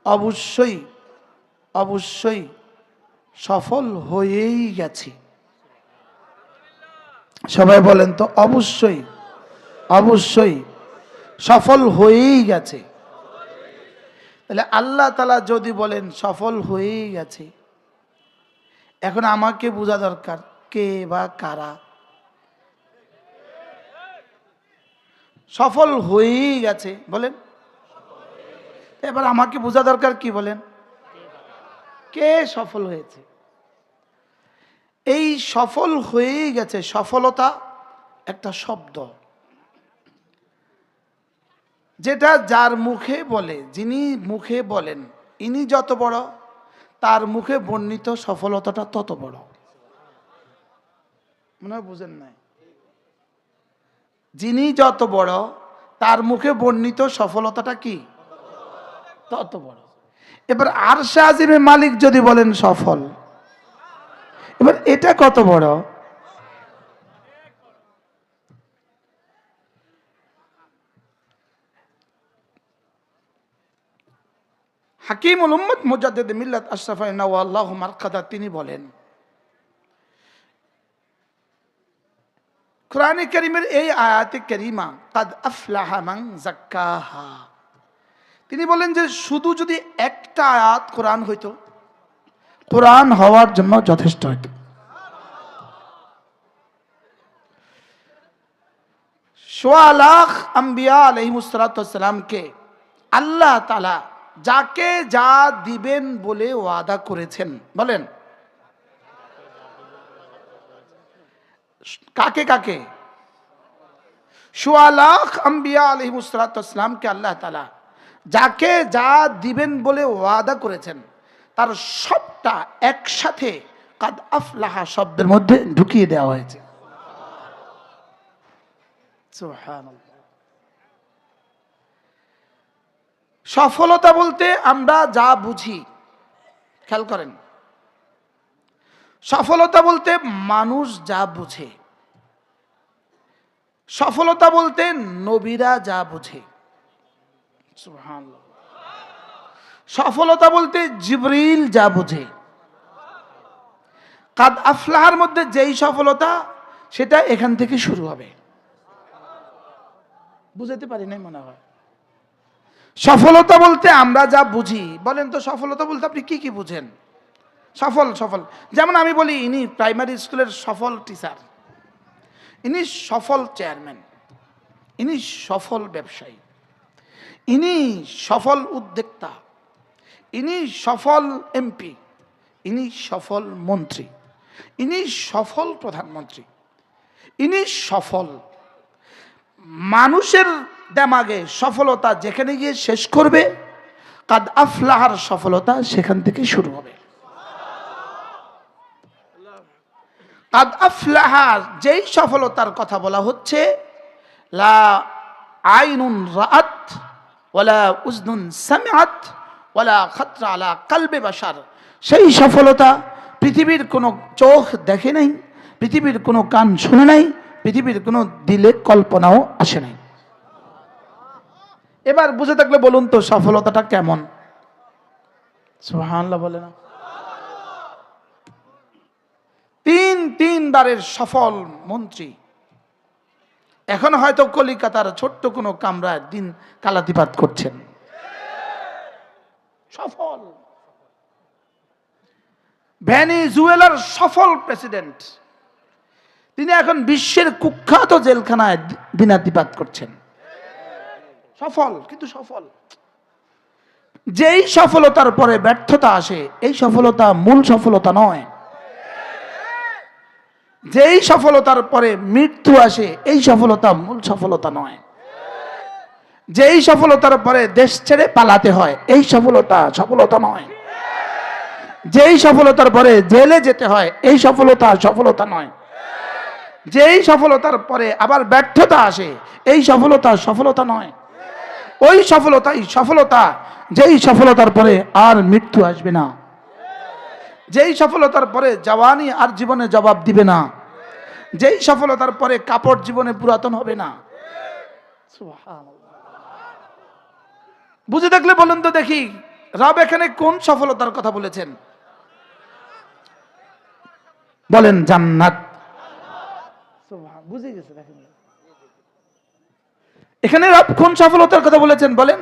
অবশ্যই অবশ্যই সফল হয়েই গেছি। সবাই বলেন তো, অবশ্যই অবশ্যই সফল হয়েই গেছে। তাহলে আল্লাহ তাআলা যদি বলেন সফল হয়েই গেছে, এখন আমাকে বোঝা দরকার কে বা কারা সফল হয়েই গেছে বলেন। এবার আমাকে বোঝা দরকার কি বলেন, কে সফল হয়েছে। এই সফল হয়েই গেছে, সফলতা একটা শব্দ যেটা যার মুখে বলে, যিনি মুখে বলেন ইনি যত বড়, তার মুখে বর্ণিত সফলতাটা তত বড়। মনে হয় বুঝেন নাই? যিনি যত বড় তার মুখে বর্ণিত সফলতাটা কি তত বড়। এবার আরশে আজিমের মালিক যদি বলেন সফল, এবার এটা কত বড়। হাকিমুল উম্মত মুজাদ্দিদ মিল্লাত আশরাফ আল্লাহু মারকাদা তিনি বলেন, কোরআনে কারীমের এই আয়াতে কারীমা কাদ আফলাহা মান যাক্কাহা, তিনি বলেন যে শুধু যদি একটা আয়াত কোরআন হইতো, কোরআন হওয়ার জন্য যথেষ্ট হইতো। সোয়া লাখ আম্বিয়া আলাইহিমুস সালাতু ওয়াস সালামকে আল্লাহ তাআলা যাকে যা দিবেন বলে ওয়াদা করেছেন, বলেন কাকে কাকে? সোয়া লাখ আম্বিয়া আলাইহিমুস সালাতু ওয়াস সালামকে আল্লাহ তাআলা যাকে যা দিবেন বলে ওয়াদা করেছেন, তার সবটা একসাথে কাদ আফলাহা শব্দের মধ্যে ঢুকিয়ে দেওয়া হয়েছে। সুবহানাল্লাহ। সফলতা বলতে আমরা যা বুঝি, খেয়াল করেন, সফলতা বলতে মানুষ যা বুঝে, সফলতা বলতে নবীরা যা বুঝে। সুবহানাল্লাহ। সফলতা বলতে জিবরিল যা বুঝে। কাদ আফলাহার মধ্যে যেই সফলতা, সেটা এখান থেকে শুরু হবে। বুঝাতে পারি নাই মনে হয়। সফলতা বলতে আমরা যা বুঝি, বলেন তো সফলতা বলতে আপনি কি কি বুঝেন? সফল সফল যেমন আমি বলি ইনি প্রাইমারি স্কুলের সফল টিচার, ইনি সফল চেয়ারম্যান, ইনি সফল ব্যবসায়ী, ইনি সফল উদ্যোক্তা, ইনি সফল এমপি, ইনি সফল মন্ত্রী, ইনি সফল প্রধানমন্ত্রী, ইনি সফল। মানুষের দেমাগে সফলতা যেখানে গিয়ে শেষ করবে, কাদ আফলাহার সফলতা সেখান থেকে শুরু হবে। কাদ আফলাহার যেই সফলতার কথা বলা হচ্ছে, লা আইনুন রাআত ওয়ালা উযনুন সামিআত ওয়ালা খাতরা আলা কলবে বাশার, সেই সফলতা পৃথিবীর কোনো চোখ দেখে নাই, পৃথিবীর কোনো কান শুনে নাই, পৃথিবীর কোনো দিলে কল্পনাও আসে নাই। এবার বুঝে থাকলে বলুন তো সফলতাটা কেমন? সুবহানাল্লাহ বলে না? তিনবারের সফল মন্ত্রী, এখন হয়তো কলিকাতার ছোট্ট কোনো কামরায় দিন কালাতিপাত করছেন। সফল। ভেনেজুয়েলার সফল প্রেসিডেন্ট, তিনি এখন বিশ্বের কুখ্যাত জেলখানায় দিনাতিপাত করছেন। সফল, কিন্তু সফল। যেই সফলতার পরে ব্যর্থতা আসে, এই সফলতা মূল সফলতা নয়। যেই সফলতার পরে মৃত্যু আসে, এই সফলতা মূল সফলতা নয়। যেই সফলতার পরে দেশ ছেড়ে পালাতে হয়, এই সফলতা সফলতা নয়। যেই সফলতার পরে জেলে যেতে হয়, এই সফলতা সফলতা নয়। যেই সফলতার পরে আবার ব্যর্থতা আসে, এই সফলতা সফলতা নয়। ওই সফলতাই সফলতা যেই সফলতার পরে আর মৃত্যু আসবে না, যেই সফলতার পরে জওয়ানি আর জীবনে জবাব দিবে না, যেই সফলতার পরে কাপড় জীবনে পুরাতন হবে না। সুবহানাল্লাহ। বুঝে দেখলে বলুন তো দেখি, রব এখানে কোন সফলতার কথা বলেছেন? বলেন জান্নাত। বুঝে গেছে, দেখেন এখানে রব কোন সফলতার কথা বলেছেন বলেন,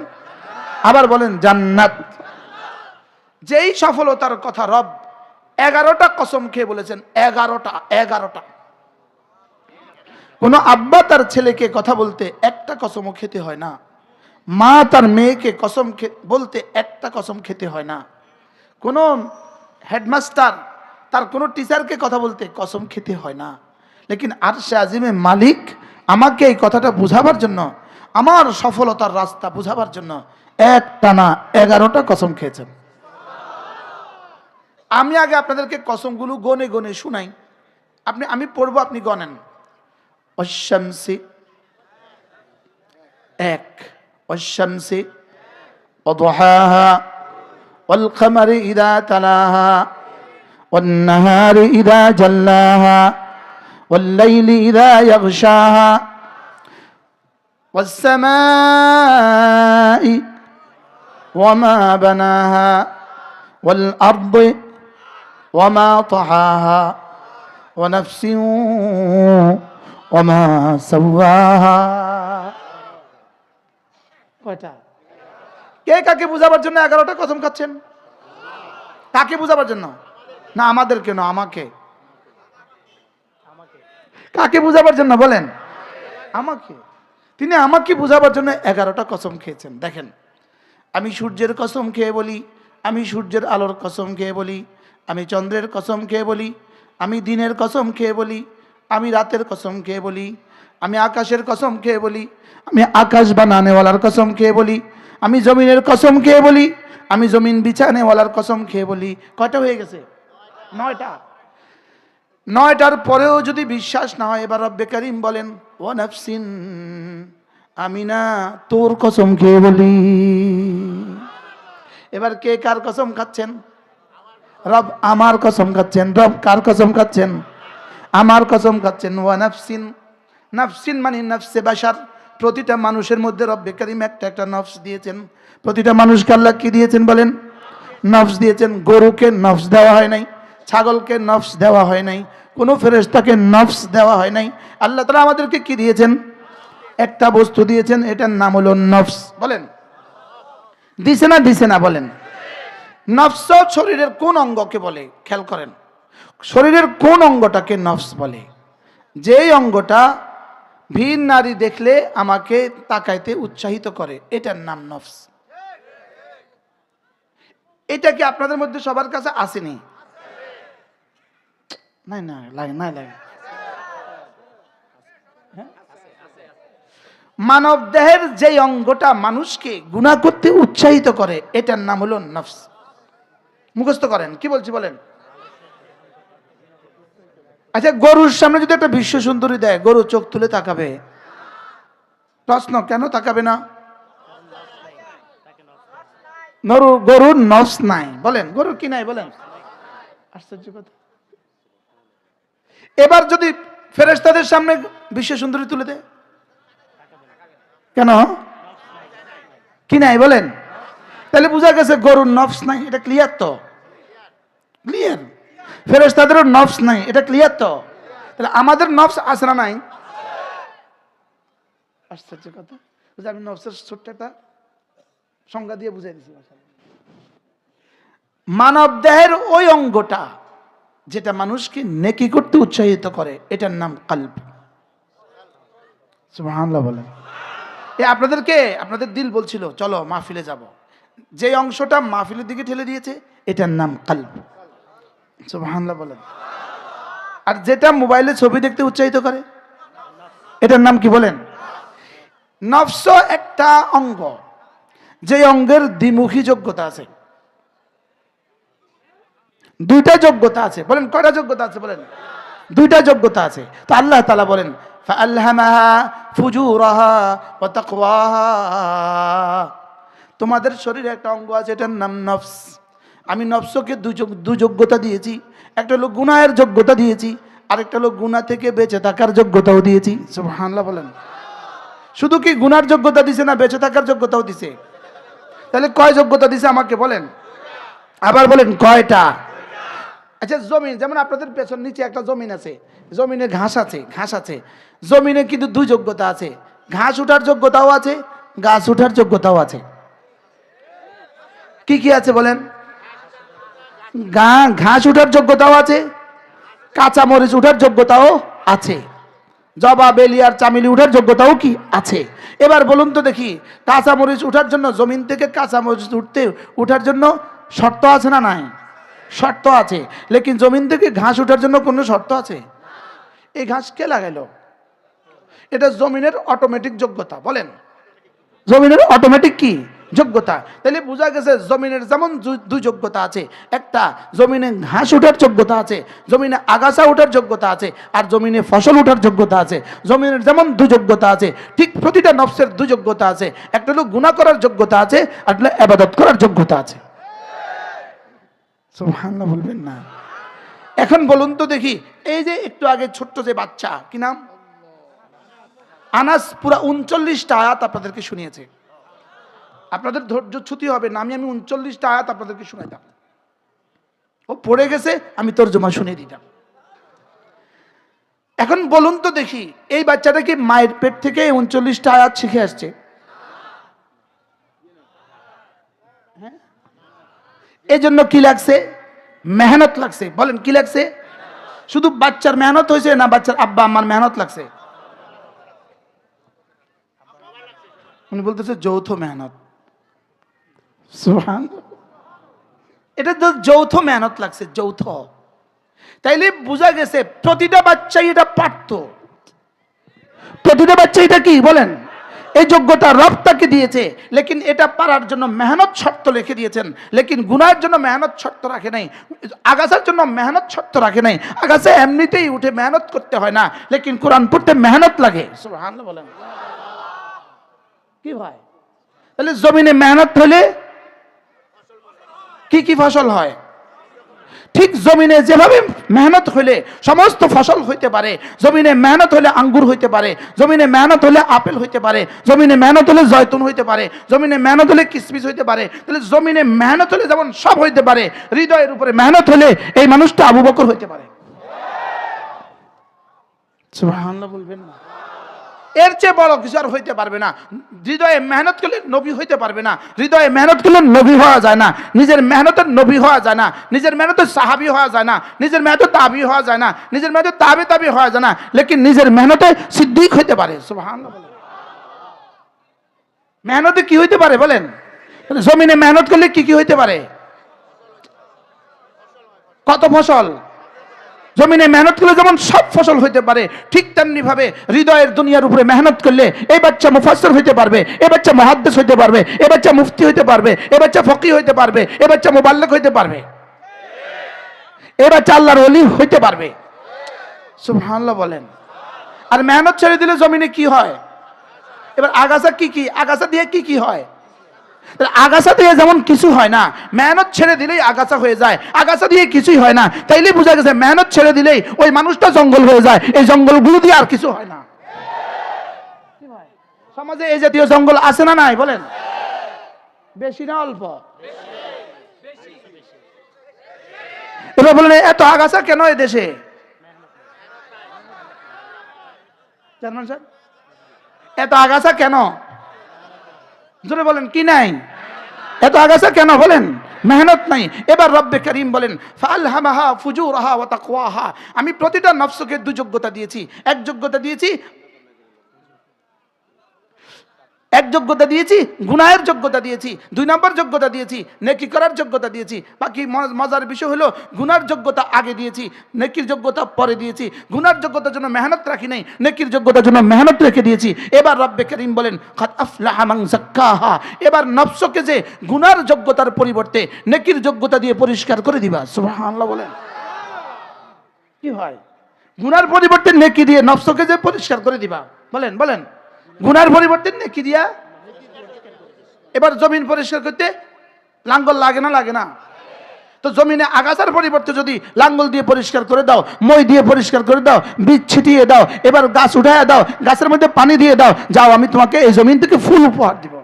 আবার বলেন জান্নাত। যেই সফলতার কথা রব 11টা কসম খেয়ে বলেছেন, 11টা। কোন আব্বা তার ছেলেকে কথা বলতে একটা কসমও খেতে হয় না, মা তার মেয়েকে কসম বলতে একটা কসম খেতে হয় না, কোন হেডমাস্টার তার কোন টিচারকে কথা বলতে কসম খেতে হয় না। লেকিন আরশে আজিমে মালিক আমাকে এই কথাটা বুঝাবার জন্য, আমার সফলতার রাস্তা বুঝাবার জন্য একটানা 11টা কসম খেয়েছেন। আমি আগে আপনাদেরকে কসমগুলো গনে গনে শুনাই, আমি পড়বো, আপনি গনেন। অশামসি এক, অশামসি ওয়াদুহাহা ওয়াল কমারি ইযা তালাহা ওয়ান নাহারি ইযা জাল্লাহা ওয়াল লাইলি ইযা ইয়াগশাহা ওয়াস সামাই ওয়া মা বানাহা ওয়াল আরদি ওয়া মা তাহাহা ওয়া নাফসিন ওয়া মা সাওয়াহা। কয়টা? কে কাকে বুঝাবার জন্য 11টা কসম খাচ্ছেন? কাকে বুঝাবার জন্য? না আমাদের কেন, আমাকে। কাকে বুঝাবার জন্য বলেন? আমাকে। তিনি আমাকে বুঝাবার জন্য 11টা কসম খেয়েছেন। দেখেন, আমি সূর্যের কসম খেয়ে বলি, আমি সূর্যের আলোর কসম খেয়ে বলি, আমি চন্দ্রের কসম খেয়ে বলি, আমি দিনের কসম খেয়ে বলি, আমি রাতের কসম খেয়ে বলি, আমি আকাশের কসম খেয়ে বলি, আমি আকাশ বানানেওয়ালার কসম খেয়ে বলি, আমি জমিনের কসম খেয়ে বলি, আমি জমিন বিছানেওয়ালার কসম খেয়ে বলি। কয়টা হয়ে গেছে? 9টা। 9টার পরেও যদি বিশ্বাস না হয়, এবার রব্বে কারীম বলেন ওয়া নাফসিন, আমি না তোর কসম খেয়ে বলি। এবার কে কার কসম খাচ্ছেন? রব আমার কসম খাচ্ছেন। রব কার কসম খাচ্ছেন? আমার কসম খাচ্ছেন। ওয়া নাফসিন, নাফসিন মানে নফসে বাশার, প্রতিটা মানুষের মধ্যে রব্বে কারীম একটা একটা নফস দিয়েছেন। প্রতিটা মানুষকে আল্লাহ কি দিয়েছেন বলেন? নফস দিয়েছেন। গরুকে নফস দেওয়া হয় নাই, ছাগলকে নফস দেওয়া হয় নাই, কোনো ফেরেশতাকে নফস দেওয়া হয় নাই। আল্লাহ তাআলা আমাদেরকে কি দিয়েছেন? একটা বস্তু দিয়েছেন, এটার নাম হলো নফস। বলেন দিছে না? দিছে না? বলেন। নফস শরীরের কোন অঙ্গকে বলে? খেয়াল করেন, শরীরের কোন অঙ্গটাকে নফস বলে? যেই অঙ্গটা ভিন নারী দেখলে আমাকে তাকাইতে উৎসাহিত করে, এটার নাম নফস। এটা কি আপনাদের মধ্যে সবার কাছে আসেনি? নাই না, লাগে না, লাগে। মানব দেহের যেই অঙ্গটা মানুষকে গুনাহ করতে উৎসাহিত করে, এটার নাম হলো নফস। মুখস্থ করেন, কি বলছি বলেন। আচ্ছা, গরুর সামনে যদি একটা বিশ্ব সুন্দরী দেয়, গরু চোখ তুলে তাকাবে? প্রশ্ন, কেন তাকাবে না? গরুর নফস নাই। বলেন গরুর কি নাই? বলেন। আশ্চর্য কথা। এবার যদি ফেরেশতাদের সামনে বিশ্ব সুন্দরী তুলে দেয়, কেন? কি নাই? বলেন। তাহলে বোঝা গেছে গরুর নফস নাই, এটা ক্লিয়ার তো? ক্লিয়ার। ফেরেশতাদেরও নফস নাই, এটা ক্লিয়ার তো? তাহলে আমাদের নফস আছে না নাই? আশ্চর্য কথা। আমি নফসের ছোট্ট একটা সংজ্ঞা দিয়ে বুঝাই দিচ্ছি। মানব দেহের ওই অঙ্গটা যেটা মানুষকে নেকি করতে উৎসাহিত করে, এটার নাম কলব। সুবহানাল্লাহ বলেন। আপনাদেরকে আপনাদের দিল বলছিল চলো মাহফিলে যাব, যে অংশটা মাহফিলের দিকে ঠেলে দিয়েছে, এটার নাম কলব। সুবহানাল্লাহ বলেন। আর যেটা মোবাইলে ছবি দেখতে উৎসাহিত করে, এটার নাম কি বলেন? নফস একটা অঙ্গ, যে অঙ্গের দ্বিমুখী যোগ্যতা আছে। দুইটা যোগ্যতা আছে। বলেন কয়টা যোগ্যতা আছে? বলেন দুইটা যোগ্যতা আছে। তো আল্লাহ তাআলা বলেন ফাআলহামাহা ফুজুরাহা ওয়া তাকওয়াহা। তোমাদের শরীরে একটা অঙ্গ আছে, এটার নাম নফস। আমি নফসকে দুই যোগ্যতা দিয়েছি। একটা হলো গুনাহের যোগ্যতা দিয়েছি, আরেকটা হলো গুনাহ থেকে বেঁচে থাকার যোগ্যতাও দিয়েছি। সুবহানাল্লাহ বলেন। শুধু কি গুনার যোগ্যতা দিছে না, বেঁচে থাকার যোগ্যতাও দিছে? তাহলে কয় যোগ্যতা দিছে আমাকে বলেন, আবার বলেন কয়টা? আচ্ছা জমিন, যেমন আপনাদের পেছন নিচে একটা জমিন আছে, জমিনে ঘাস আছে, ঘাস আছে, জমিনে কিন্তু দুই যোগ্যতা আছে, ঘাস উঠার যোগ্যতাও আছে, গাছ উঠার যোগ্যতাও আছে। কি কি আছে বলেন? ঘাস উঠার যোগ্যতাও আছে, কাঁচা মরিচ উঠার যোগ্যতাও আছে, জবা বেলি আর চামেলি উঠার যোগ্যতাও কি আছে। এবার বলুন তো দেখি, কাঁচা মরিচ উঠার জন্য, জমিন থেকে কাঁচা মরিচ উঠার জন্য শর্ত আছে না নাই? শর্ত আছে। লেকিন জমিন থেকে ঘাস উঠার জন্য কোনো শর্ত আছে? এই ঘাস কে লাগাইলো? এটা জমিনের অটোমেটিক যোগ্যতা। বলেন, জমিনের অটোমেটিক কি যোগ্যতা? তাহলে বোঝা গেছে জমিনের যেমন দুই যোগ্যতা আছে, একটা জমিনে ঘাস ওঠার যোগ্যতা আছে, জমিনে আগাছা ওঠার যোগ্যতা আছে, আর জমিনে ফসল ওঠার যোগ্যতা আছে। জমিনের যেমন দুই যোগ্যতা আছে, ঠিক প্রতিটা নফসের দুই যোগ্যতা আছে। একটা হলো গুনাহ করার যোগ্যতা আছে, আর হলো ইবাদত করার যোগ্যতা আছে। সুবহানাল্লাহ বলবেন না? এখন বলুন তো দেখি, এই যে একটু আগে ছোট্ট যে বাচ্চা, কি নাম? আনাস পুরা 39টা আয়াত আপনাদেরকে শুনিয়েছে। আপনাদের ধৈর্য ছুটি হবে না, আমি 39টা আয়াত আপনাদেরকে শুনাইতাম। ও পড়ে গেছে, আমি তরজমা শুনিয়ে দিতাম। এখন বলুন তো দেখি, এই বাচ্চাটা কি মায়ের পেট থেকে 39টা আয়াত শিখে আসছে? এই জন্য কি লাগছে? মেহনত লাগছে। বলেন কি লাগছে? শুধু বাচ্চার মেহনত হয়েছে না বাচ্চার আব্বা আম্মার মেহনত লাগছে? উনি বলতেছে যৌথ মেহনত। সুবহানাল্লাহ, এটা তো যৌথ মেহনত লাগছে, যৌথ। তাইলে বোঝা গেছে প্রতিটা বাচ্চাই এটা পারত। প্রতিটা বাচ্চা এটা কি বলেন, এই যোগ্যতা রব তাকে দিয়েছে, লেকিন এটা পারার জন্য মেহনত শর্ত লিখে দিয়েছেন। লেকিন গুনাহের জন্য মেহনত শর্ত রাখে নাই, আগাছার জন্য মেহনত শর্ত রাখে নাই। আগাছা এমনিতেই উঠে, মেহনত করতে হয় না, লেকিন কোরআন পড়তে মেহনত লাগে। সুবহানাল্লাহ বলেন। কি ভাই, তাহলে জমিনে মেহনত হলে কি কি ফসল হয়? ঠিক জমিনে যেভাবে মেহনত হলে সমস্ত ফসল হইতে পারে, জমিনে মেহনত হলে আঙ্গুর হইতে পারে, জমিনে মেহনত হলে আপেল হইতে পারে, জমিনে মেহনত হলে জয়তুন হইতে পারে, জমিনে মেহনত হলে কিসমিস হইতে পারে। তাহলে জমিনে মেহনত হলে যেমন সব হইতে পারে, হৃদয়ের উপরে মেহনত হলে এই মানুষটা আবু বকর হইতে পারে। সুবহানাল্লাহ বলবেন না? এর চেয়ে বড় কিছু আর হইতে পারবে না। হৃদয়ে মেহনত করলে নবী হইতে পারবে না, হৃদয়ে মেহনত করলে নবী হওয়া যায় না, নিজের মেহনতের নবী হওয়া যায় না, নিজের মেহনতের সাহাবী হওয়া যায় না, নিজের মেহনতের তাবি হওয়া যায় না, নিজের মেহনতের তাবি হওয়া যায় না, লেকিন নিজের মেহনতে সিদ্দিক হইতে পারে। সুবহানাল্লাহ বলেন। মেহনতে কি হইতে পারে বলেন? জমিনে মেহনত করলে কি কি হইতে পারে? কত ফসল? জমিনে মেহনত করলে যেমন সব ফসল হইতে পারে, ঠিক তেমনি ভাবে হৃদয়ের দুনিয়ার উপরে মেহনত করলে এই বাচ্চা মুফাসসির হইতে পারবে, এই বাচ্চা মুহাদ্দিস হইতে পারবে, এই বাচ্চা মুফতি হইতে পারবে, এই বাচ্চা ফকিহ হইতে পারবে, এই বাচ্চা মুবাল্লিগ হইতে পারবে, এই বাচ্চা আল্লাহর ওলি হইতে পারবে। সুবহানাল্লাহ বলেন। আর মেহনত ছেড়ে দিলে জমিনে কি হয়? এবার আগাছা কি কি, আগাছা দিয়ে কি কি হয়? আগাছা দিয়ে যেমন কিছু হয় না, মেহনত ছেড়ে দিলেই আগাছা হয়ে যায়, আগাছা দিয়ে কিছুই হয় না। তাইলে বোঝা গেছে মেহনত ছেড়ে দিলেই ওই মানুষটা জঙ্গল হয়ে যায়, এই জঙ্গলগুলো দিয়ে আর কিছু হয় না। সমাজে এই জাতীয় জঙ্গল আছে না নাই বলেন? বেশি না অল্প? এবার বলেন এত আগাছা কেন এই দেশে? জানেন স্যার, এত আগাছা কেন? জোরে বলেন, কি নাই? এত আগাছা কেন বলেন? মেহনত নাই। এবার রব্বে করিম বলেন ফালহামাহা ফুজুরাহা ওয়া তাকওয়াহা, আমি প্রতিটা নফসকে দুই যোগ্যতা দিয়েছি। এক যোগ্যতা দিয়েছি গুনাহের যোগ্যতা দিয়েছি, 2 নম্বর যোগ্যতা দিয়েছি নেকি করার যোগ্যতা দিয়েছি। বাকি মজার বিষয় হলো গুনার যোগ্যতা আগে দিয়েছি, নেকির যোগ্যতা পরে দিয়েছি। গুনার যোগ্যতার জন্য মেহনত রাখি নাই, নেকির যোগ্যতার জন্য মেহনত রেখে দিয়েছি। এবার রব্বে করিম বলেন কাদ আফলাহা মান যাক্কাহা, এবার নফসকে যে গুনার যোগ্যতার পরিবর্তে নেকির যোগ্যতা দিয়ে পরিষ্কার করে দিবা। সুবহানাল্লাহ বলেন। কি হয়? গুনার পরিবর্তে নেকি দিয়ে নফসকে যে পরিষ্কার করে দিবা। বলেন বলেন, গুনার পরিবর্তে নেকি দিয়া। এবার জমিন পরিষ্কার করতে লাঙ্গল লাগে না? লাগে না? তো জমিনে আগাছার পরিবর্তে যদি লাঙ্গল দিয়ে পরিষ্কার করে দাও, মই দিয়ে পরিষ্কার করে দাও, বীজ ছিটিয়ে দাও, এবার গাছ উঠায় দাও, গাছের মধ্যে পানি দিয়ে দাও, যাও আমি তোমাকে এই জমিন থেকে ফুল উপহার দিব।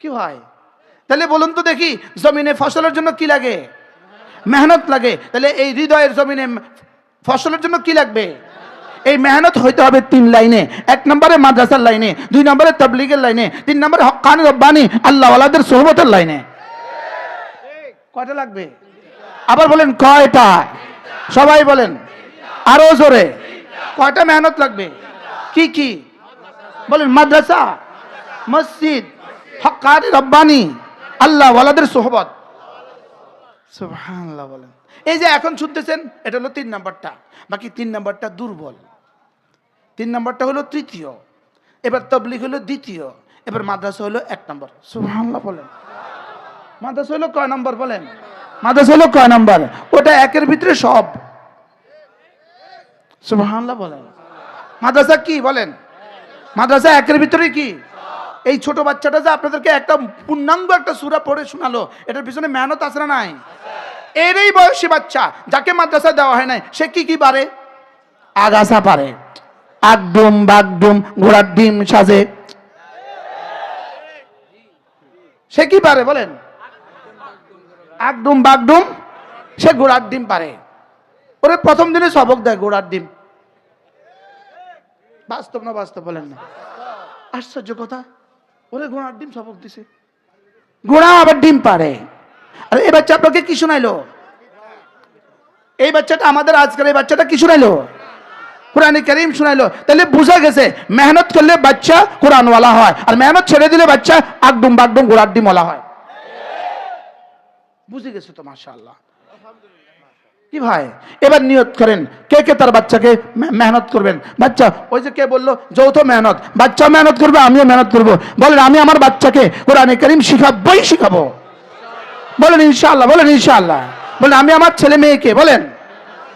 কি ভাই? তাহলে বলুন তো দেখি, জমিনে ফসলের জন্য কি লাগে? মেহনত লাগে। তাহলে এই হৃদয়ের জমিনে ফসলের জন্য কি লাগবে? এই মেহনত হইতে হবে 3 লাইনে। 1 নম্বরে মাদ্রাসার লাইনে, 2 নম্বরে তাবলীগের লাইনে, 3 নম্বরে হক্কানি রব্বানি আল্লাহ ওয়ালাদের সোহবতের লাইনে। কয়টা লাগবে? আবার বলেন কয়টা? সবাই বলেন আরো জোরে। কয়টা মেহনত লাগবে? কি কি বলেন? মাদ্রাসা, মসজিদ, হক্কানি রব্বানি আল্লাহ ওয়ালাদের সোহবত। সুবহানাল্লাহ বলেন। এই যে এখন শুনতেছেন, এটা হলো 3 নাম্বারটা। বাকি 3 নাম্বারটা দুর্বল। 3 নাম্বারটা হলো তৃতীয়, এবার তাবলীগ হলো দ্বিতীয়, এবার মাদ্রাসা হলো 1 নাম্বার। সুবহানাল্লাহ বলেন। মাদ্রাসা হলো কয় নাম্বার বলেন? মাদ্রাসা হলো কয় নাম্বার? ওটা একের ভিতরে সব। সুবহানাল্লাহ বলেন। মাদ্রাসা কি বলেন? মাদ্রাসা একের ভিতরে কি? এই ছোট বাচ্চাটা যে আপনাদেরকে একটা পূর্ণাঙ্গ একটা সূরা পড়ে শোনালো, এটার পিছনে মেহনত আছে না নাই? এরই বয়সী বাচ্চা যাকে মাদ্রাসা দেওয়া হয় নাই, সে কি কি পারে? আগাছা পারে, আগডুম বাগডুম ঘোড়ার ডিম সাজে। সে কি পারে বলেন? আগডুম বাগডুম, সে ঘোড়ার ডিম পারে। ওরে প্রথম দিনে সবক দেয় ঘোড়ার ডিম। বাস্তব না বাস্তব বলেন না? আশ্চর্য কথা, ওরে ঘোড়ার ডিম সবক দিছে, ঘোড়া আবার ডিম পারে। আর এই বাচ্চা আপনাকে কি শোনাইলো? এই বাচ্চাটা আমাদের আজকের এই বাচ্চাটা কি শোনাইলো? কুরআনে কারীম শোনাইলো। তাহলে বোঝা গেছে মেহনত করলে বাচ্চা কোরআনওয়ালা হয়, আর মেহনত ছেড়ে দিলে বাচ্চা আগডুম বাগডুম ঘোড়ার ডিমওয়ালা হয়। বুঝে গেছে তো? মাশাআল্লাহ। কি ভাই, এবার নিয়ত করেন কে কে তার বাচ্চাকে মেহনত করবেন। বাচ্চা ওই যে কে বললো যৌথ মেহনত, বাচ্চা মেহনত করবে, আমিও মেহনত করব। বলেন আমি আমার বাচ্চাকে কোরআনে কারীম শিখাবই শিখাবো। বলেন ইনশাআল্লাহ, বলেন ইনশাআল্লাহ। বলেন আমি আমার ছেলে মেয়েকে বলেন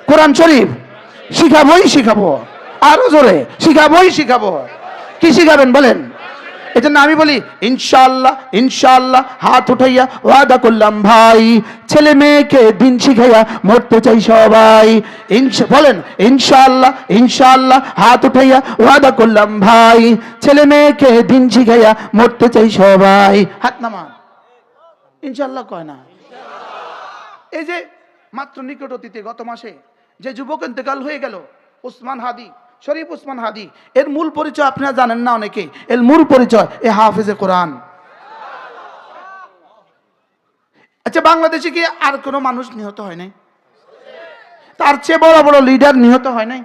কোরআন শরীফ শিখাবই শিখাবো। আরো জোরে, শিখাবই শিখাবো। কি শিখাবেন বলেন? এজন্য আমি বলি ইনশাআল্লাহ ইনশাআল্লাহ, হাত উঠাইয়া ওয়াদা করলাম ভাই, ছেলে মেয়েকে দিন শিখাইয়া মরতে চাই সবাই। বলেন ইনশাআল্লাহ ইনশাআল্লাহ, হাত উঠাইয়া ওয়াদা করলাম ভাই, ছেলে মেয়েকে দিন শিখাইয়া মরতে চাই সবাই। হাত নামান। ইনশাআল্লাহ কয় না? এই যে মাত্র নিকট অতীতে গত মাসে যে যুবক ইন্তেকাল হয়ে গেল, ওসমান হাদি, শরীফ ওসমান হাদি, এর মূল পরিচয় আপনারা জানেন না অনেকেই। এর মূল পরিচয় এ হাফেজে কোরআন। আচ্ছা, বাংলাদেশে কি আর কোনো মানুষ নিহত হয় নাই? তার চেয়ে বড় বড় লিডার নিহত হয় নাই?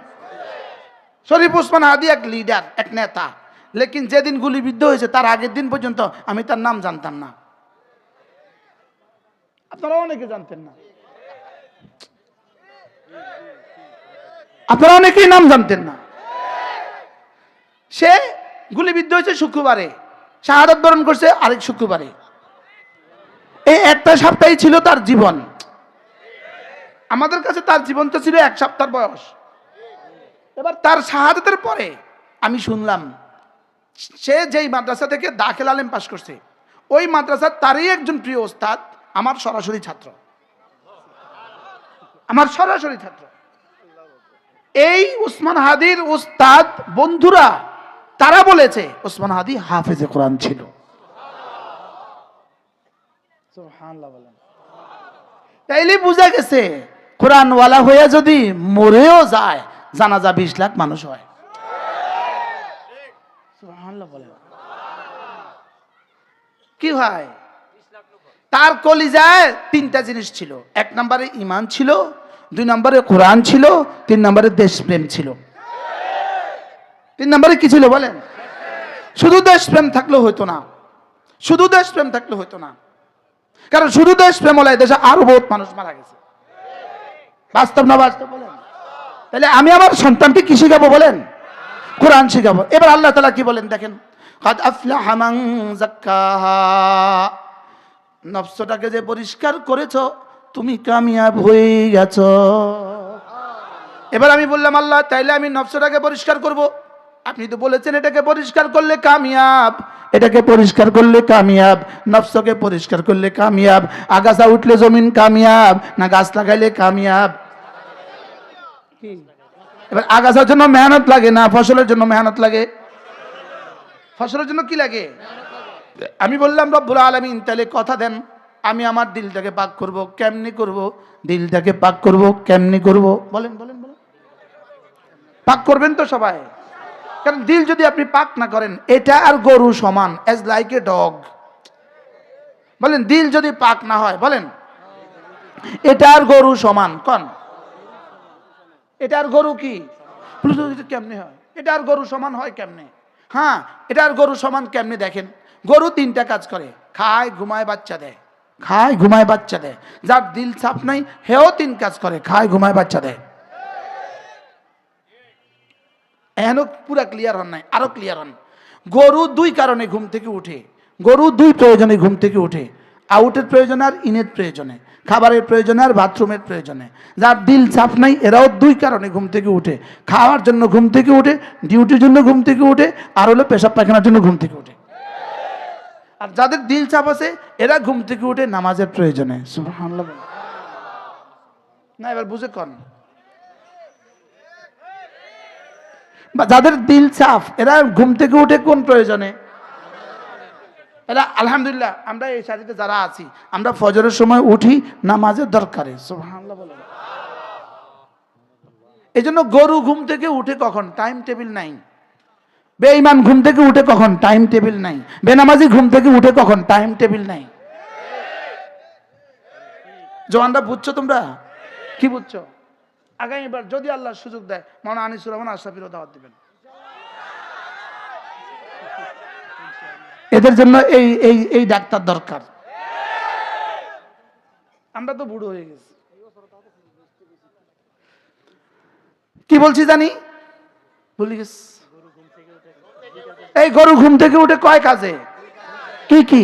শরীফ ওসমান হাদি এক লিডার, এক নেতা। লেকিন যেদিন গুলিবিদ্ধ হয়েছে তার আগের দিন পর্যন্ত আমি তার নাম জানতাম না। আপনারা অনেকে জানতেন না, আপনারা অনেকেই নাম জানতেন না। সে গুলিবিদ্ধ হয়েছে শুক্রবারে, শাহাদাত বরণ করছে আরেক শুক্রবারে। এই একটা সপ্তাহই ছিল তার জীবন। আমাদের কাছে তার জীবন তো ছিল 1 সপ্তাহ বয়স। এবার তার শাহাদাতের পরে আমি শুনলাম সে যেই মাদ্রাসা থেকে দাখিল আলেম পাশ করছে, ওই মাদ্রাসার তারই একজন প্রিয় ওস্তাদ আমার সরাসরি ছাত্র, আমার সরাসরি ছাত্র। এই ওসমান হাদির উস্তাদ বন্ধুরা তারা বলেছে ওসমান হাদি হাফেজে কোরআন ছিল। সুবহানাল্লাহ বলেন। তাইলে বোঝা গেছে কোরআনওয়ালা হয়ে যদি মরেও যায় জানাজা 20 লাখ মানুষ হয়। সুবহানাল্লাহ বলেন। কি ভাই, তার কলিজায় 3টা জিনিস ছিল। 1 নম্বরে ঈমান ছিল, 2 নম্বরে কোরআন ছিল, 3 নম্বরে দেশপ্রেম ছিল। 3 নম্বরে কি ছিল বলেন? শুধু দেশপ্রেম থাকলেও হতো না, শুধু দেশপ্রেম থাকলে হতো না। কারণ শুধু দেশপ্রেম হলে দেশে আরো বহুত মানুষ মারা গেছে। বাস্তব না বাস্তব বলেন? তাহলে আমি আমার সন্তানকে কি শিখাবো বলেন? কোরআন শিখাবো। এবার আল্লাহ তাআলা কি বলেন দেখেন, কাদ আফলাহা মান যাক্কাহা, নফসটাকে যে পরিষ্কার করেছো তুমি কামিয়াব হয়ে গেছো। এবার আমি বললাম আল্লাহ তাইলে আমি নফসটাকে পরিষ্কার করব। আপনি তো বলেছেন এটাকে পরিষ্কার করলে কামিয়াব, এটাকে পরিষ্কার করলে কামিয়াব, নফসকে পরিষ্কার করলে কামিয়াব। আগাছা উঠলে জমিন কামিয়াব না গাছ লাগাইলে কামিয়াব? এবার আগাছার জন্য মেহনত লাগে না ফসলের জন্য মেহনত লাগে? ফসলের জন্য কি লাগে? আমি বললাম রব্বুল আলামিন তাহলে কথা দেন, আমি আমার দিলটাকে পাক করব, কেমনি করব? দিলটাকে পাক করব কেমনি করব? বলেন বলেন বলেন। পাক করবেন তো সবাই? কারণ দিল যদি আপনি পাক না করেন, এটা আর গরু সমান, অ্যাজ লাইক এ ডগ। বলেন, দিল যদি পাক না হয়, বলেন এটা আর গরু সমান। কোন এটা আর গরু কি কেমনে হয়? এটা আর গরু সমান হয় কেমনে? হ্যাঁ, এটা আর গরু সমান কেমনে দেখেন। গরু তিনটা কাজ করে, খায়, ঘুমায়, বাচ্চা দেয়। খায়, ঘুমায়, বাচ্চা দেয়। যার দিল সাফ নাই হেও তিন কাজ করে, খায়, ঘুমায়, বাচ্চা দেয়। এখনো পুরা ক্লিয়ার হন নাই, আরো ক্লিয়ার হন। গরু দুই কারণে ঘুম থেকে উঠে, গরু দুই প্রয়োজনে ঘুম থেকে উঠে, আউটের প্রয়োজনে আর ইনের প্রয়োজনে, খাবারের প্রয়োজনে আর বাথরুমের প্রয়োজনে। যার দিল সাফ নাই এরাও দুই কারণে ঘুম থেকে উঠে, খাওয়ার জন্য ঘুম থেকে উঠে, ডিউটির জন্য ঘুম থেকে উঠে, আর হলো পেশাব পায়খানার জন্য ঘুম থেকে উঠে। আর যাদের দিল চাপ আছে এরা ঘুম থেকে উঠে নামাজের প্রয়োজনে। সুবহানাল্লাহ। না এবার বুঝে কন। বা যাদের দিল সাফ এরা ঘুম থেকে উঠে কোন প্রয়োজনে? এরা আলহামদুলিল্লাহ আমরা এই সারিতে যারা আছি আমরা ফজরের সময় উঠি নামাজের দরকারে। সুবহানাল্লাহ বলেন। এই জন্য গরু ঘুম থেকে উঠে কখন? টাইম টেবিল নাই। বেঈমান ঘুম থেকে উঠে কখন? টাইম টেবিল নাই। বেনামাজি ঘুম থেকে উঠে কখন? টাইম টেবিল নাই। জওয়ানরা বুঝছো তোমরা? কি বুঝছো? আগামীবার যদি আল্লাহ সুযোগ দেয় মাওলানা আনিসুর রহমান আশরাফিরও দাওয়াত দিবেন। এদের জন্য এই এই এই ডাক্তার দরকার। আমরা তো বুড়ো হয়ে গেছি। কি বলছি জানি, ভুলে গেছি। এই গরু ঘুম থেকে উঠে কয় কাজে? কি কি?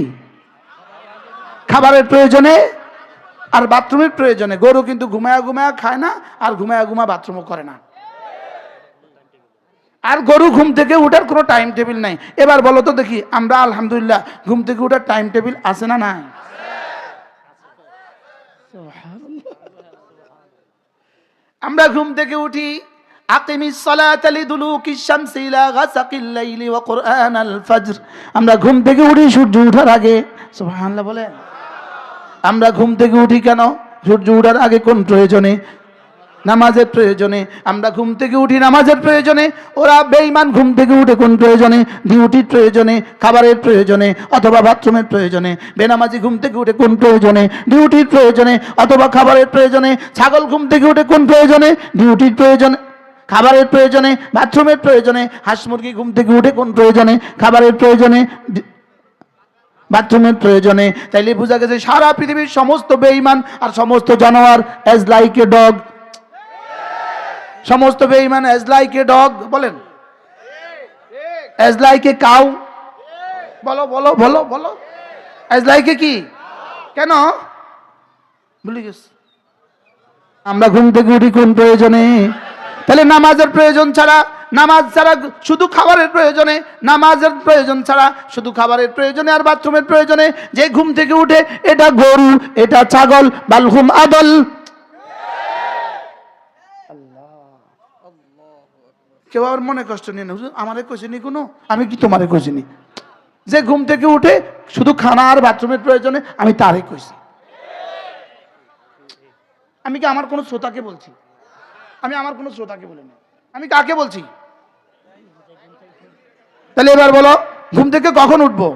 খাবারের প্রয়োজনে আর বাথরুমের প্রয়োজনে। গরু কিন্তু ঘুমায়া ঘুমায়া খায় না, আর ঘুমায়া ঘুমা বাথরুমও করে না। আর গরু ঘুম থেকে উঠার কোনো টাইম টেবিল নাই। এবার বলো তো দেখি, আমরা আলহামদুলিল্লাহ ঘুম থেকে উঠার টাইম টেবিল আছে না নাই? আমরা ঘুম থেকে উঠি, আকিমিস সালাতা লিদুলুকিশ শামসি ইলা গাসাকিল লাইলি ওয়া কুরআনাল ফাজর। আমরা ঘুম থেকে উঠি সূর্য ওঠার আগে। সুবহানাল্লাহ বলেন। আমরা ঘুম থেকে উঠি কেন? সূর্য ওঠার আগে কোন প্রয়োজনে? নামাজের প্রয়োজনে। আমরা ঘুম থেকে উঠি নামাজের প্রয়োজনে। ওরা বেঈমান ঘুম থেকে উঠে কোন প্রয়োজনে? ডিউটির প্রয়োজনে, খাবারের প্রয়োজনে, অথবা বাথরুমের প্রয়োজনে। বেনামাজি ঘুম থেকে উঠে কোন প্রয়োজনে? ডিউটির প্রয়োজনে অথবা খাবারের প্রয়োজনে। ছাগল ঘুম থেকে উঠে কোন প্রয়োজনে? ডিউটির প্রয়োজনে, খাবারের প্রয়োজনে, বাথরুমের প্রয়োজনে। হাঁস মুরগি ঘুম থেকে উঠে কোন প্রয়োজনে? খাবারের প্রয়োজনে, বাথরুমের প্রয়োজনে। তাইলে বোঝা গেছে সারা পৃথিবীর সমস্ত বেঈমান আর সমস্ত জানোয়ার অ্যাজ লাইক এ ডগ। সমস্ত বেঈমান অ্যাজ লাইক এ ডগ। বলেন অ্যাজ লাইক এ কাউ। বলো বলো বলো বলো। অ্যাজ লাইক এ কি? কেন ভুলে গেছি। আমরা ঘুম থেকে উঠি কোন প্রয়োজনে? তাহলে নামাজের প্রয়োজন ছাড়া, নামাজ ছাড়া শুধু খাবারের প্রয়োজনে, নামাজের প্রয়োজন ছাড়া শুধু খাবারের প্রয়োজনে আর বাথরুমের প্রয়োজনে যে ঘুম থেকে উঠে, এটা গরু, এটা ছাগল, বালহুম আদল। কেউ আর মনে কষ্ট নিয়ে না, হুজুর আমারে কইছিনি কোনো, আমি কি তোমারে কইছিনি? যে ঘুম থেকে উঠে শুধু খানা আর বাথরুমের প্রয়োজনে আমি তারে কইছি। আমি কি আমার কোনো শ্রোতাকে বলছি? আমি আমার কোনো শ্রোতাকে বলিনি, আমি কাকে বলছি? তাহলে এবার বলো ঘুম থেকে কখন উঠবো?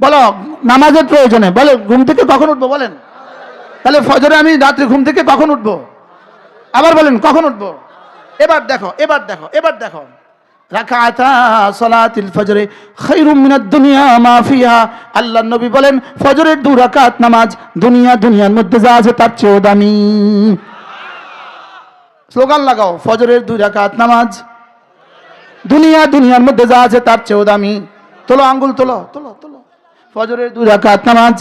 বলো নামাজের প্রয়োজনে। বলো ঘুম থেকে কখন উঠবো বলেন। তাহলে ফজরে আমি রাত্রে ঘুম থেকে কখন উঠবো? আবার বলেন কখন উঠবো? এবার দেখো এবার দেখো এবার দেখো। রাকাতা সালাতুল ফজরে খায়রুম মিনাদ দুনিয়া মা ফিহা। আল্লাহর নবী বলেন ফজরের 2 রাকাত নামাজ দুনিয়ার মধ্যে যা আছে তার চেয়েও দামি। স্লোগান লাগাও, ফজরের 2 রাকাত নামাজ দুনিয়ার মধ্যে যা আছে তার চেয়েও দামি। তোলো আঙ্গুল তোলো তোলো তোলো। ফজরের 2 রাকাত নামাজ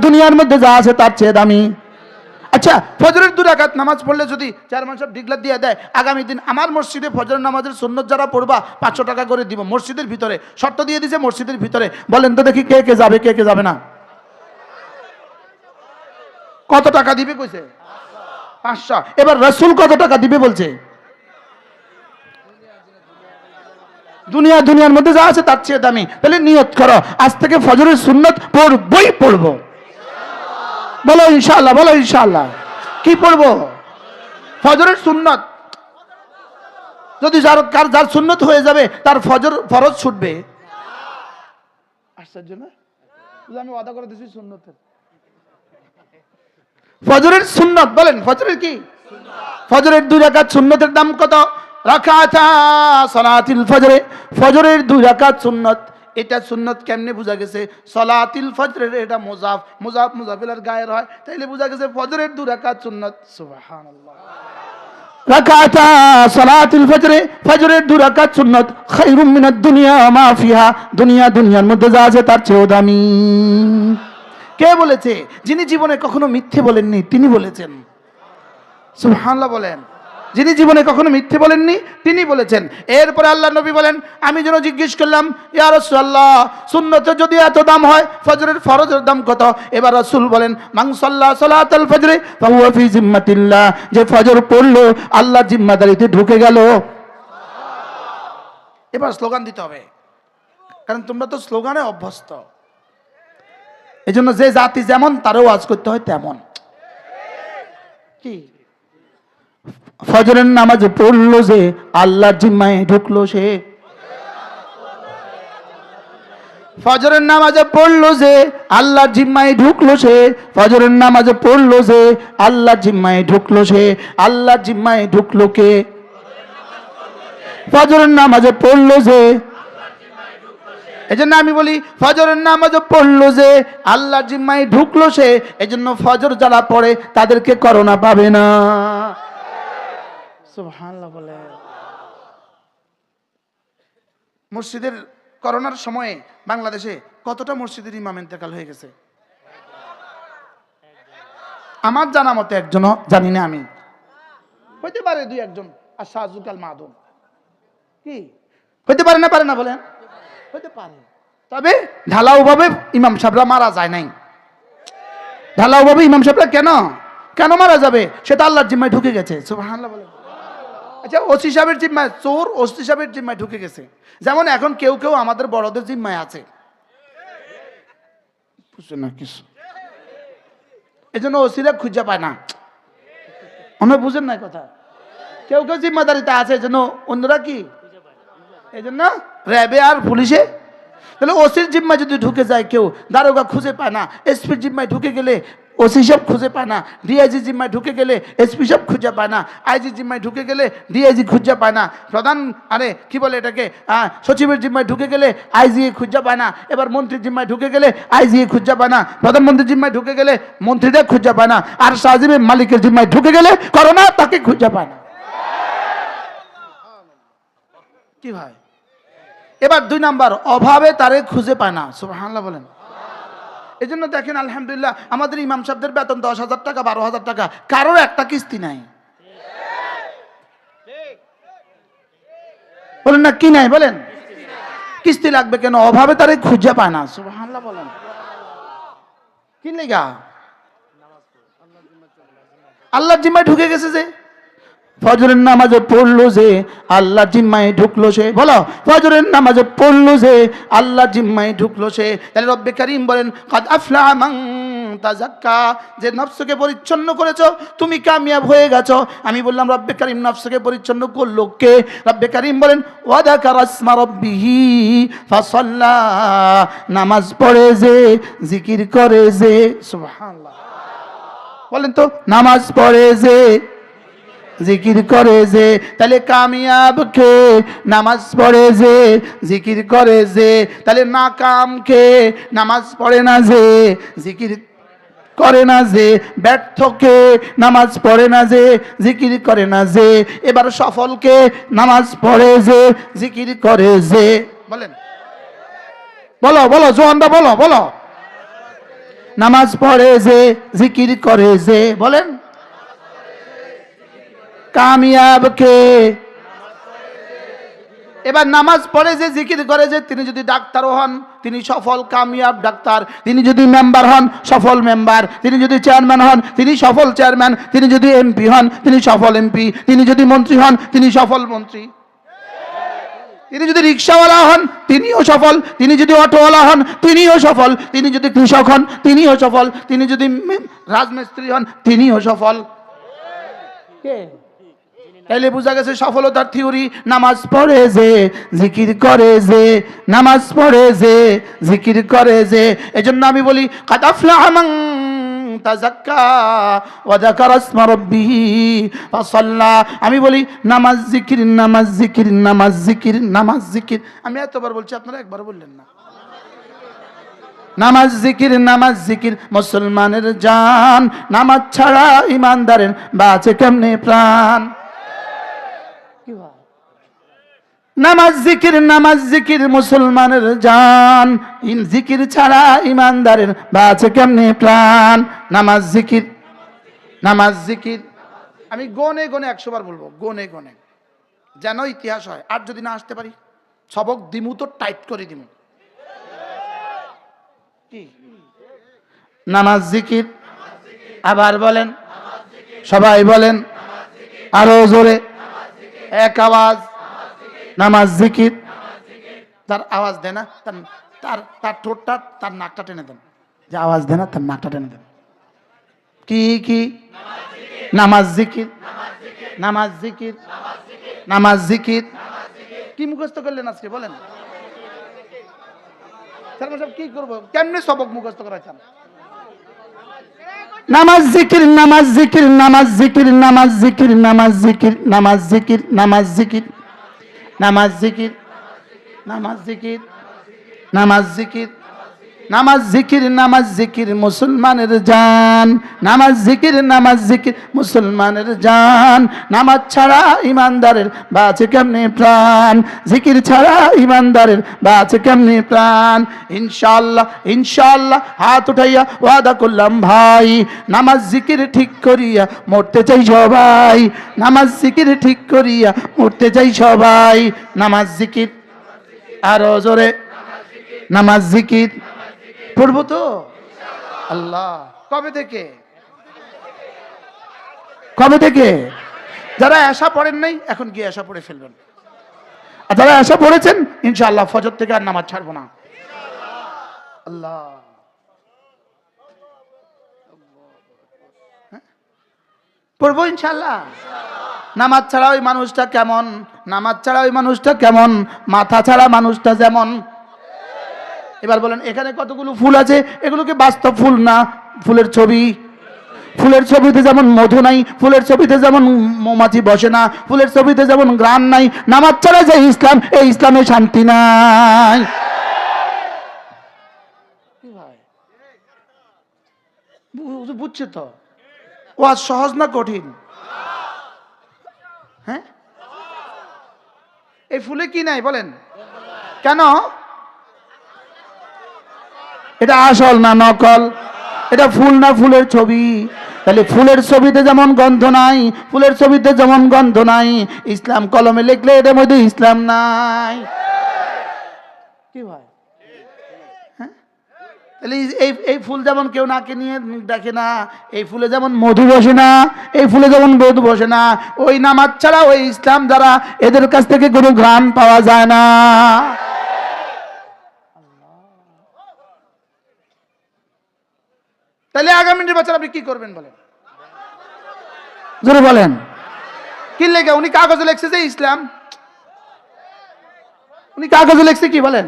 দুনিয়ার মধ্যে যা আছে তার চেয়ে দামি। আচ্ছা, ফজরের 2 রাকাত নামাজ পড়লে যদি চেয়ারম্যান সাহেব ডিক্লার দিয়ে দেয় আগামী দিন আমার মসজিদে ফজর নামাজের সুন্নত যারা পড়বা 500 টাকা করে দিব মসজিদের ভিতরে, শর্ত দিয়ে দিয়েছে মসজিদের ভিতরে, বলেন তো দেখি কে কে যাবে কে কে যাবে না? কত টাকা দিবে কইছে? 500। এবার রাসূল কত টাকা দিবে বলছে? দুনিয়ার মধ্যে যা আছে তার চেয়ে দামি। তাহলে নিয়ত করো আজ থেকে ফজরের সুন্নত পড়বই পড়বো। বলো ইনশাআল্লাহ, বলো ইনশাআল্লাহ। কি পড়বো? ফজরের সুন্নত। যদি যার সুন্নত হয়ে যাবে তার ফরজ ছুটবে। আশ্চর্য না? আমি ওয়াদা করে দিয়েছি সুন্নতের। ফজরের সুন্নত বলেন, ফজরের কি? ফজরের 2 রাকাত সুন্নতের দাম কত? রাকাতা সালাতিল ফজরে, ফজরের 2 রাকাত সুন্নত। এটা সুন্নত কেমনে বোঝা গেছে? সালাতিল ফজরের এটা মুজাফিলের গায়ের হয়, তাইলে বোঝা গেছে ফজরের 2 রাকাত সুন্নত। সুবহানাল্লাহ। রাকাতা সালাতুল ফজরে, ফজরের 2 রাকাত সুন্নত। খায়রুম মিনাদ দুনিয়া ওয়া মা ফিহা, দুনিয়ার মধ্যে যা আছে তার চেয়েও দামি। কে বলেছে? যিনি জীবনে কখনো মিথ্যে বলেননি তিনি বলেছেন। সুবহানাল্লাহ বলেন। যিনি জীবনে কখনো মিথ্যে বলেননি তিনি বলেছেন। এরপরে আল্লাহ নবী বলেন, আমি যেন জিজ্ঞেস করলাম, ইয়া রাসূলুল্লাহ, সুন্নতের যদি এত দাম হয় ফজরের ফরজের দাম কত? এবার রাসূল বলেন, মান সাল্লা সালাতাল ফজরে ফাহুয়া ফি জিম্মাতিল্লাহ, যে ফজর পড়লো আল্লাহর জিম্মাদারিতে ঢুকে গেল। এবার স্লোগান দিতে হবে, কারণ তোমরা তো স্লোগানে অভ্যস্ত। এজন্য যে জাতি যেমন তারও ওয়াজ করতে হয় তেমন। কি? ফজরের নামাজ পড়লো যে আল্লাহর জিম্মায় ঢুকলো সে। ফজরের নামাজে পড়লো যে আল্লাহর জিম্মায় ঢুকলো সে। ফজরের নামাজে পড়লো যে আল্লাহর জিম্মায় ঢুকলো সে। আল্লাহর জিম্মায় ঢুকলো কে? ফজরের নামাজে পড়লো যে। এজন্য আমি বলি ফজরের নামাজে পড়লো যে আল্লাহর জিম্মায় ঢুকলো সে। এজন্য ফজর যারা পড়ে তাদেরকে করোনা পাবে না। সুবহানাল্লাহ বলে। মসজিদের করোনার সময়ে বাংলাদেশে কতটা মসজিদের ইমাম ইন্তেকাল হয়ে গেছে? আমার জানা মতে একজনও, জানি না আমি, হইতে পারে 2-1 আর শাহজুকাল মাদুম। কি হইতে পারে না? পারে না বলেন? হইতে পারে। তবে ঢালাও ভাবে ইমাম সাহেবরা মারা যায় নাই। ঢালাও ভাবে ইমাম সাহেবরা কেন মারা যাবে? সেটা আল্লাহর জিম্মায় ঢুকে গেছে। সুবহানাল্লাহ বলে। আচ্ছা, ওসি সাহেবের জিম্মায় চোর, ওসি সাহেবের জিম্মায় ঢুকে গেছে। যেমন এখন কেউ আমাদের বড়দের জিম্মায় আছে, বুঝছেন না কিছু? এই জন্য ওসিরা খুঁজে পায় না। আমরা বুঝেন না কথা। কেউ জিম্মাদারিতে আছে, এই জন্য অন্যরা কি, এই জন্য র্যাবে আর পুলিশে। তাহলে ওসির জিম্মায় যদি ঢুকে যায় কেউ, দারোগা খুঁজে পায় না। এসপির জিম্মায় ঢুকে গেলে ওসি সব খুঁজে পায় না। ডিআইজি জিম্মায় ঢুকে গেলে এসপি সব খুঁজে পায় না। আইজি জিম্মায় ঢুকে গেলে ডিআইজি খুঁজে পায় না। প্রধান কি বলে এটাকে, সচিবের জিম্মায় ঢুকে গেলে আইজি খুঁজে পায় না। এবার মন্ত্রীর জিম্মায় ঢুকে গেলে আইজি খুঁজে পায় না। প্রধানমন্ত্রীর জিম্মায় ঢুকে গেলে মন্ত্রীরা খুঁজে পায় না। আর সাজিবের মালিকের জিম্মায় ঢুকে গেলে করোনা তাকে খুঁজে পায় না। কি ভাই? এবার 2 নাম্বার, অভাবে তারে খুঁজে পায় না। সুবহানাল্লাহ বলেন। এই জন্য দেখেন আলহামদুলিল্লাহ আমাদের ইমাম সাহেবদের বেতন 10,000 টাকা, 12,000 টাকা, কারোর একটা কিস্তি নাই। বলেন না কি নাই? বলেন কিস্তি লাগবে কেন? অভাবে তারে খুঁজে পায় না। সুবহানাল্লাহ বলেন। কি লেগা? আল্লাহর জিম্মায় ঢুকে গেছে যে। ফজরের নামাজে পড়লো যে আল্লাহর জিম্মায় ঢুকলো সে। বলো, ফজরের নামাজে পড়লো যে আল্লাহর জিম্মায় ঢুকলো সে। তাহলে রব্বে কারীম বলেন, কাদ আফলাহা মান তাযাক্কা, যে নফসকে পরিচ্ছন্ন করেছো তুমি কামিয়াব হয়ে গেছো। আমি বললাম রব্বে কারীম নফসকে পরিচ্ছন্ন করলো কে? রব্বে কারীম বলেন, ওয়া যাকারা ইসমা রাব্বিহি ফাসাল্লা, নামাজ পড়ে যে, জিকির করে যে। সুবহানাল্লাহ বলেন তো, নামাজ পড়ে যে, জিকির করে যে। তাহলে কামিয়াব কে? নামাজ পড়ে যে, জিকির করে যে। তাহলে নাকাম কে? নামাজ পড়ে না যে, জিকির করে না যে। ব্যর্থ কে? নামাজ পড়ে না যে, জিকির করে না যে। এবার সফল কে? নামাজ পড়ে যে, জিকির করে যে। বলেন, বলো বলো জোয়ানরা, বলো বলো। নামাজ পড়ে যে, জিকির করে যে। বলেন, কামিয়াব কে? এবার নামাজ পড়ে যে, জিকির করে যে, তিনি যদি ডাক্তারও হন তিনি সফল কামিয়াব ডাক্তার। তিনি যদি মেম্বার হন সফল মেম্বার। তিনি যদি চেয়ারম্যান হন তিনি সফল চেয়ারম্যান। তিনি যদি এমপি হন তিনি সফল এমপি। তিনি যদি মন্ত্রী হন তিনি সফল মন্ত্রী। তিনি যদি রিক্সাওয়ালা হন তিনিও সফল, তিনি যদি অটোওয়ালা হন তিনিও সফল, তিনি যদি কৃষক হন তিনিও সফল, তিনি যদি রাজমিস্ত্রি হন তিনিও সফল। তাইলে বোঝা গেছে সফলতার থিওরি। নামাজ পড়ে যে, জিকির করে যে, নামাজ পড়ে যে, জিকির করে যে। এজন্য আমি বলি কাদ আফলাহা মান তাযাক্কা ওয়া যাকারা ইসমা রাব্বিহি ফাসাল্লা। আমি বলি নামাজ জিকির, নামাজ জিকির, নামাজ জিকির, নামাজ জিকির। আমি এতবার বলছি, আপনারা একবার বললেন না। নামাজ জিকির, নামাজ জিকির মুসলমানের জান, নামাজ ছাড়া ইমানদারের বাঁচে কেমনে প্রাণ। নামাজ জিকির, নামাজ জিকির মুসলমানের জান, জিকির ছাড়া ইমানদারের বাঁচে কেমনে প্রাণ। নামাজ জিকির, নামাজ জিকির। আমি গনে গনে 100 বার বলবো, গনে গনে, যেন ইতিহাস হয়। আর যদি না আসতে পারি সবক দিমু তো টাইট করে দিমু। কি নামাজ জিকির? আবার বলেন, সবাই বলেন আরো জোরে, এক আওয়াজ, নামাজ জিকির। তার আওয়াজ দেয় না, তার তার ঠোঁটটা, তার নাকটা টেনে দেন। যে আওয়াজ দেয় না তার নাকটা টেনে দেন। কি কি? নামাজ জিকির, নামাজ জিকির, নামাজ জিকির। কি মুখস্থ করলেন আজকে বলেন? কি করবো, কেমনে সবক মুখস্থ করাইছেন? নামাজ জিকির, নামাজ জিকির, নামাজ জিকির, নামাজ জিকির, নামাজ জিকির, নামাজ জিকির, নামাজ জিকির, নামাজ জিকির, নামাজ জিকির, নামাজ জিকির, নামাজ জিকির, নামাজ জিকির মুসলমানের জান, নামাজ জিকির, নামাজ জিকির মুসলমানের জান। নামাজ ছাড়া ইমানদারের বাঁচে কেমনে প্রাণ, জিকির ছাড়া ইমানদারের বাঁচে কেমনে প্রাণ। ইনশাআল্লাহ, ইনশাআল্লাহ হাত উঠাইয়া ওয়াদা করলাম ভাই, নামাজ জিকির ঠিক করিয়া মরতে চাই সবাই, নামাজ জিকির ঠিক করিয়া মরতে চাই সবাই। নামাজ জিকির, আরো জোরে, নামাজ জিকির পড়বো তো আল্লাহ। কবে থেকে? কবে থেকে? যারা আশা পড়েন নাই এখন গিয়ে আশা পড়ে ফেলবেন, আর যারা আশা পড়েছেন ইনশাআল্লাহ ফজর থেকে আর নামাজ ছাড়বো না। আল্লাহ পড়বো ইনশাআল্লাহ। নামাজ ছাড়া ওই মানুষটা কেমন, নামাজ ছাড়া ওই মানুষটা কেমন, মাথা ছাড়া মানুষটা যেমন। এবার বলেন এখানে কতগুলো ফুল আছে, এগুলোকে বাস্তব ফুল না, ফুলের ছবি। ফুলের ছবিতে যেমন মধু নাই, ফুলের ছবিতে যেমন মৌমাছি বসে না, ফুলের ছবিতে যেমন গ্রাম নাই, নামাজ ছাড়া যে ইসলাম, এই ইসলামে শান্তি নাই। বুঝছে তো? ওয়াজ সহজ না কঠিন? হ্যাঁ, এই ফুলে কি নাই বলেন? কেন? এটা আসল না নকল? এটা ফুল না ফুলের ছবি? তাহলে ফুলের ছবিতে যেমন গন্ধ নাই, ফুলের ছবিতে যেমন গন্ধ নাই, ইসলাম কলমে লিখলে এটার মধ্যে ইসলাম নাই। কি ভাই? হ্যাঁ, তাহলে এই ফুল যেমন কেউ নাকে নিয়ে দেখে না, এই ফুলে যেমন মধু বসে না, এই ফুলে যেমন মধু বসে না, ওই নামাজ ছাড়া ওই ইসলাম যারা, এদের কাছ থেকে কোনো ঘ্রাণ পাওয়া যায় না। তাহলে আগামী নির্বাচন আপনি কি করবেন বলেন? জোরে বলেন। কি লেখা? উনি কাগজে লিখছে যে ইসলাম, উনি কাগজে লিখছে কি বলেন?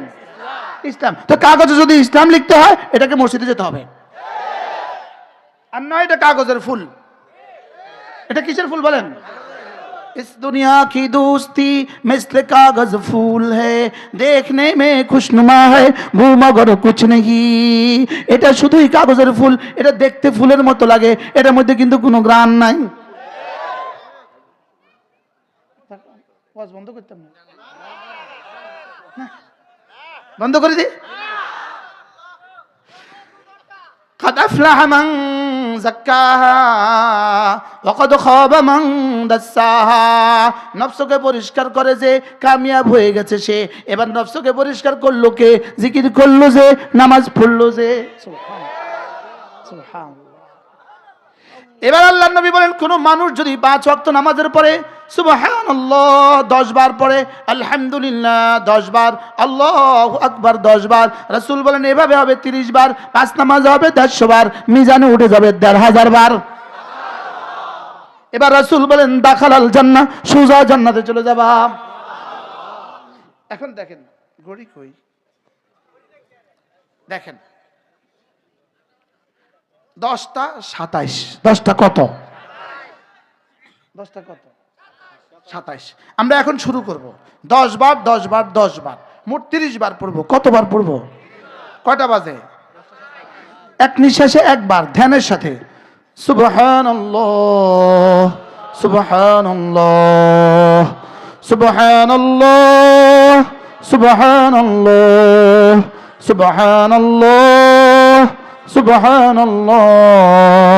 ইসলাম। তো কাগজে যদি ইসলাম লিখতে হয় এটাকে মসজিদে যেতে হবে, আর নয় এটা কাগজের ফুল। এটা কিসের ফুল বলেন? इस दुनिया की दोस्ती मिस्ल कागज फूल है, देखने में खुशनुमा है वो मगर कुछ नहीं। এটা শুধুই কাগজের ফুল, এটা দেখতে ফুলের মতো লাগে, এটার মধ্যে কিন্তু কোনো গ্রান নাই। ওয়াজ বন্ধ করতাম না, বন্ধ করে দি। قد أفلح من زكاها وقد خاب من دساها। নফসকে পরিষ্কার করে যে কামিয়াব হয়ে গেছে সে। এবার নফসকে পরিষ্কার করলো কে? জিকির করলো যে, নামাজ পড়লো যে। সুবহানাল্লাহ, সুবহানাল্লাহ। এবার আল্লাহর নবী বলেন, কোন মানুষ যদি 5 ওয়াক্ত নামাজের পরে সুবহানাল্লাহ 10 বার পড়ে, আলহামদুলিল্লাহ 10 বার, আল্লাহু আকবার 10 বার, রাসূল বলেন এভাবে হবে 30 বার, 5 নামাজে হবে 150 বার, মিজানে উঠে যাবে 1500 বার। এবার রাসূল বলেন দাখালাল জান্নাহ, সোজা জান্নাতে চলে যাবা। এখন দেখেন ঘড়ি কই, দেখেন 10টা 27, 10টা কত, 10টা কত 27। আমরা এখন শুরু করব 10 বার 10 বার 10 বার, মোট 30 বার পড়বো। কতবার পড়বো? কয়টা বাজে? এক নিঃশ্বাসে একবার, ধ্যানের সাথে সুবহানাল্লাহ সুবহানাল্লাহ সুবহানাল্লাহ সুবহানাল্লাহ সুবহানাল্লাহ সুবহানাল্লাহ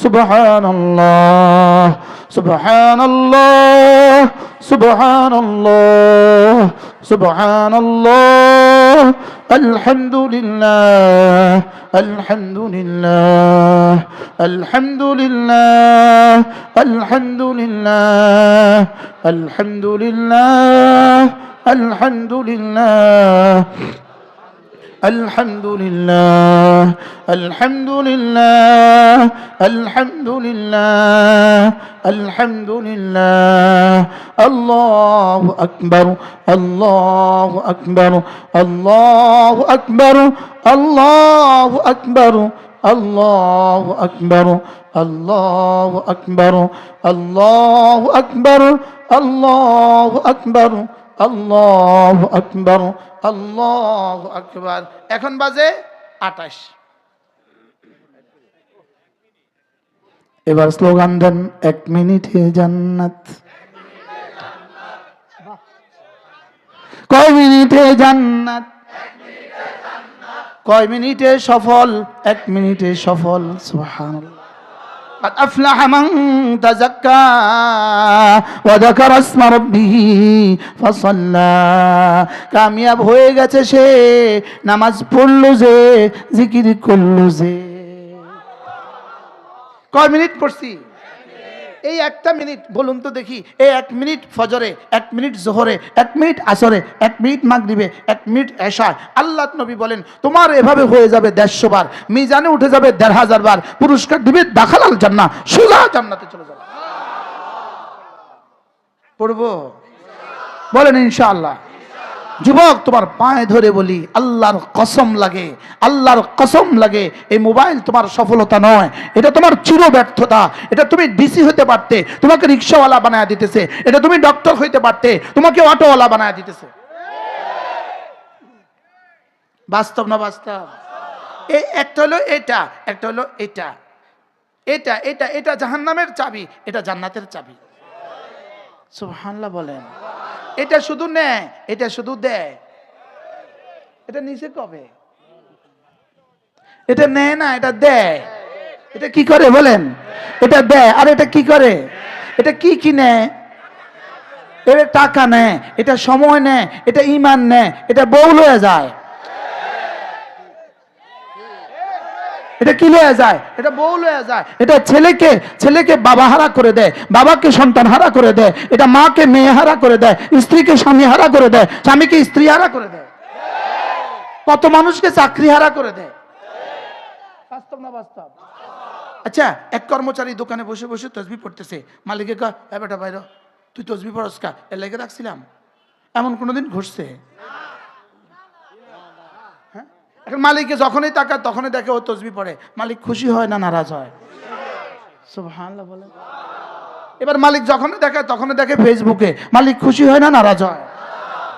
সুবহানাল্লাহ সুবহানাল্লাহ সুবহানাল্লাহ সুবহানাল্লাহ আলহামদুলিল্লাহ আলহামদুলিল্লাহ আলহামদুলিল্লাহ আলহামদুলিল্লাহ আলহামদুলিল্লাহ আলহামদুলিল্লাহ আলহামদুলিল্লাহ আলহামদুলিল্লাহ আলহামদুলিল্লাহ আলহামদুলিল্লাহ আল্লাহু আকবার আল্লাহু আকবার আল্লাহু আকবার আল্লাহু আকবার আল্লাহু আকবার আল্লাহু আকবার আল্লাহু আকবার আল্লাহু আকবার আল্লাহু আকবার আল্লাহু আকবার। এখন বাজে 28। এবার স্লোগান দেন, 1 মিনিটে জান্নাত। কয় মিনিটে জান্নাত? কয় মিনিটে সফল? 1 মিনিটে সফল। সুবহানাল্লাহ। قد أفلح من تزكى وذكر اسم ربه فصلى। কামিয়াব হয়ে গেছে সে, নামাজ পড়লো যে, জিকির করলো যে। কয় মিনিট পড়ছি? এই 1টা মিনিট বলুন তো দেখি। এই 1 মিনিট ফজরে, 1 মিনিট জোহরে, 1 মিনিট আসরে, 1 মিনিট মাগরিবে, 1 মিনিট এশায়। আল্লাহ নবী বলেন তোমার এভাবে হয়ে যাবে 150 বার, মিজানে উঠে যাবে 1500 বার, পুরস্কার দিবে দাখালাল জান্নাহ, সোজা জান্নাতে চলে যাবে। পড়বো? বলেন ইনশাআল্লাহ। যুবক তোমার পায়ে ধরে বলি, আল্লাহর কসম লাগে, আল্লাহর কসম লাগে, এই মোবাইল তোমার সফলতা নয়, এটা তোমার চির ব্যর্থতা। এটা তুমি ডিসি হতে পারতে, তোমাকে রিক্সাওয়ালা বানায় দিতেছে। এটা তুমি ডক্টর হইতে পারতে, তোমাকে অটোওয়ালা বানায় দিতেছে। বাস্তব না বাস্তব? এই একটা হলো এটা, একটা হলো এটা, এটা এটা এটা জাহান্নামের চাবি, এটা জান্নাতের চাবি। সুবহানাল্লাহ বলেন। এটা শুধু নেয়, এটা শুধু দেয়। এটা নিচে কবে? এটা নেয় না, এটা দেয়। এটা কি করে বলেন? এটা দেয়। আর এটা কি করে? এটা কি কি নেয়? এটা টাকা নেয়, এটা সময় নেয়, এটা ঈমান নেয়, এটা বউ লয়ে যায়। এটা কি লয়ে যায়? এটা বউ লয়ে যায়। এটা ছেলেকে বাবা হারা করে দেয়, বাবাকে সন্তান হারা করে দেয়। এটা মাকে মেয়ে হারা করে দেয়, স্ত্রীকে স্বামী হারা করে দেয়, স্বামীকে স্ত্রী হারা করে দেয়, কত মানুষকে চাকরি হারা করে দেয়। বাস্তব না বাস্তব? আচ্ছা, এক কর্মচারী দোকানে বসে বসে তসবিহ পড়তেছে, মালিকে কয় এ বেটা বাইরে, তুই তসবিহ পড়স কা? এর লেগে রাখছিলাম। এমন কোনোদিন ঘটছে? এখন মালিককে যখনই তাকায় তখনই দেখে ও তসবিহ পড়ে, মালিক খুশি হয় না নারাজ হয়? সুবহানাল্লাহ বলেন। এবার মালিক যখনই দেখায় তখনই দেখে ফেসবুকে, মালিক খুশি হয় না নারাজ হয়?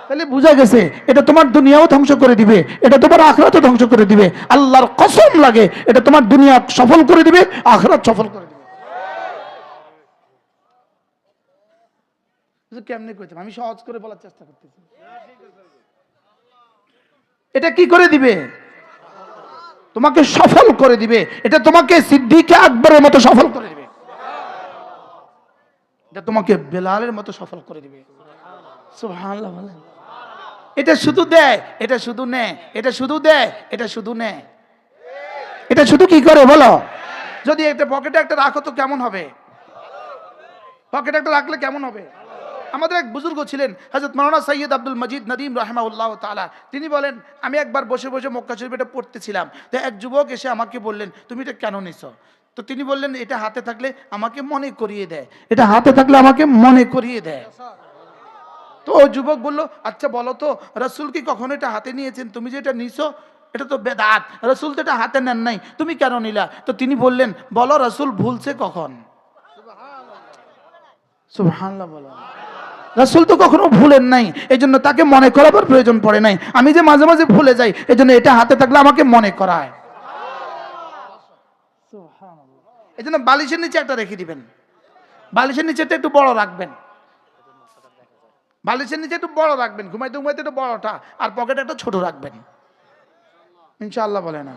তাহলে বুঝা গেছে এটা তোমার দুনিয়াও ধ্বংস করে দিবে, এটা তোমার আখিরাতও ধ্বংস করে দিবে। আল্লাহর কসম লাগে, এটা তোমার দুনিয়া সফল করে দিবে, আখিরাত সফল করে দিবে। কেমনে কইতাম, আমি সহজ করে বলার চেষ্টা করতেছি। এটা কি করে দিবে? তোমাকে সফল করে দিবে। এটা তোমাকে সিদ্দিকে আকবরের মতো সফল করে দিবে। এটা তোমাকে বেলালের মতো সফল করে দিবে। সুবহানাল্লাহ বলেন। এটা শুধু দেয়, এটা শুধু নেয়, এটা শুধু দেয়, এটা শুধু নেয়। এটা শুধু কি করে বলো? যদি একটা পকেটে একটা রাখো তো কেমন হবে? পকেটে একটা রাখলে কেমন হবে? আমাদের এক বুজুর্গ ছিলেন হযরত মাওলানা সৈয়দ আব্দুল মজিদ নদীম রাহিমাহুল্লাহ তাআলা। তিনি বলেন, আমি একবার বসে বসে মক্কা শরীফ এটা পড়তেছিলাম, তো এক যুবক এসে আমাকে বললেন, তুমি এটা কেন নিছো? তো তিনি বললেন, এটা হাতে থাকলে আমাকে মনে করিয়ে দেয়, এটা হাতে থাকলে আমাকে মনে করিয়ে দেয়। তো ওই যুবক বলল, আচ্ছা বলো তো, রাসূল কি কখনো এটা হাতে নিয়েছেন? তুমি যে এটা নিছো এটা তো বেদাত, রাসূল তো এটা হাতে নেন নাই, তুমি কেন নিলা? তো তিনি বললেন, বলো রাসূল ভুলছে কখন? সুবহানাল্লাহ বলো। রাসূল তো কখনো ভুলেন নাই, এই জন্য তাকে মনে করাবার প্রয়োজন পড়ে নাই। আমি যে মাঝে মাঝে ভুলে যাই, এই জন্য এটা হাতে থাকলে আমাকে মনে করায়। এই জন্য বালিশের নিচে একটা রেখে দিবেন, বালিশের নিচেটা একটু বড় রাখবেন, বালিশের নিচে একটু বড় রাখবেন, ঘুমাইতে ঘুমাইতে একটু বড়টা, আর পকেটে একটা ছোট রাখবেন, ইনশাআল্লাহ। বলে না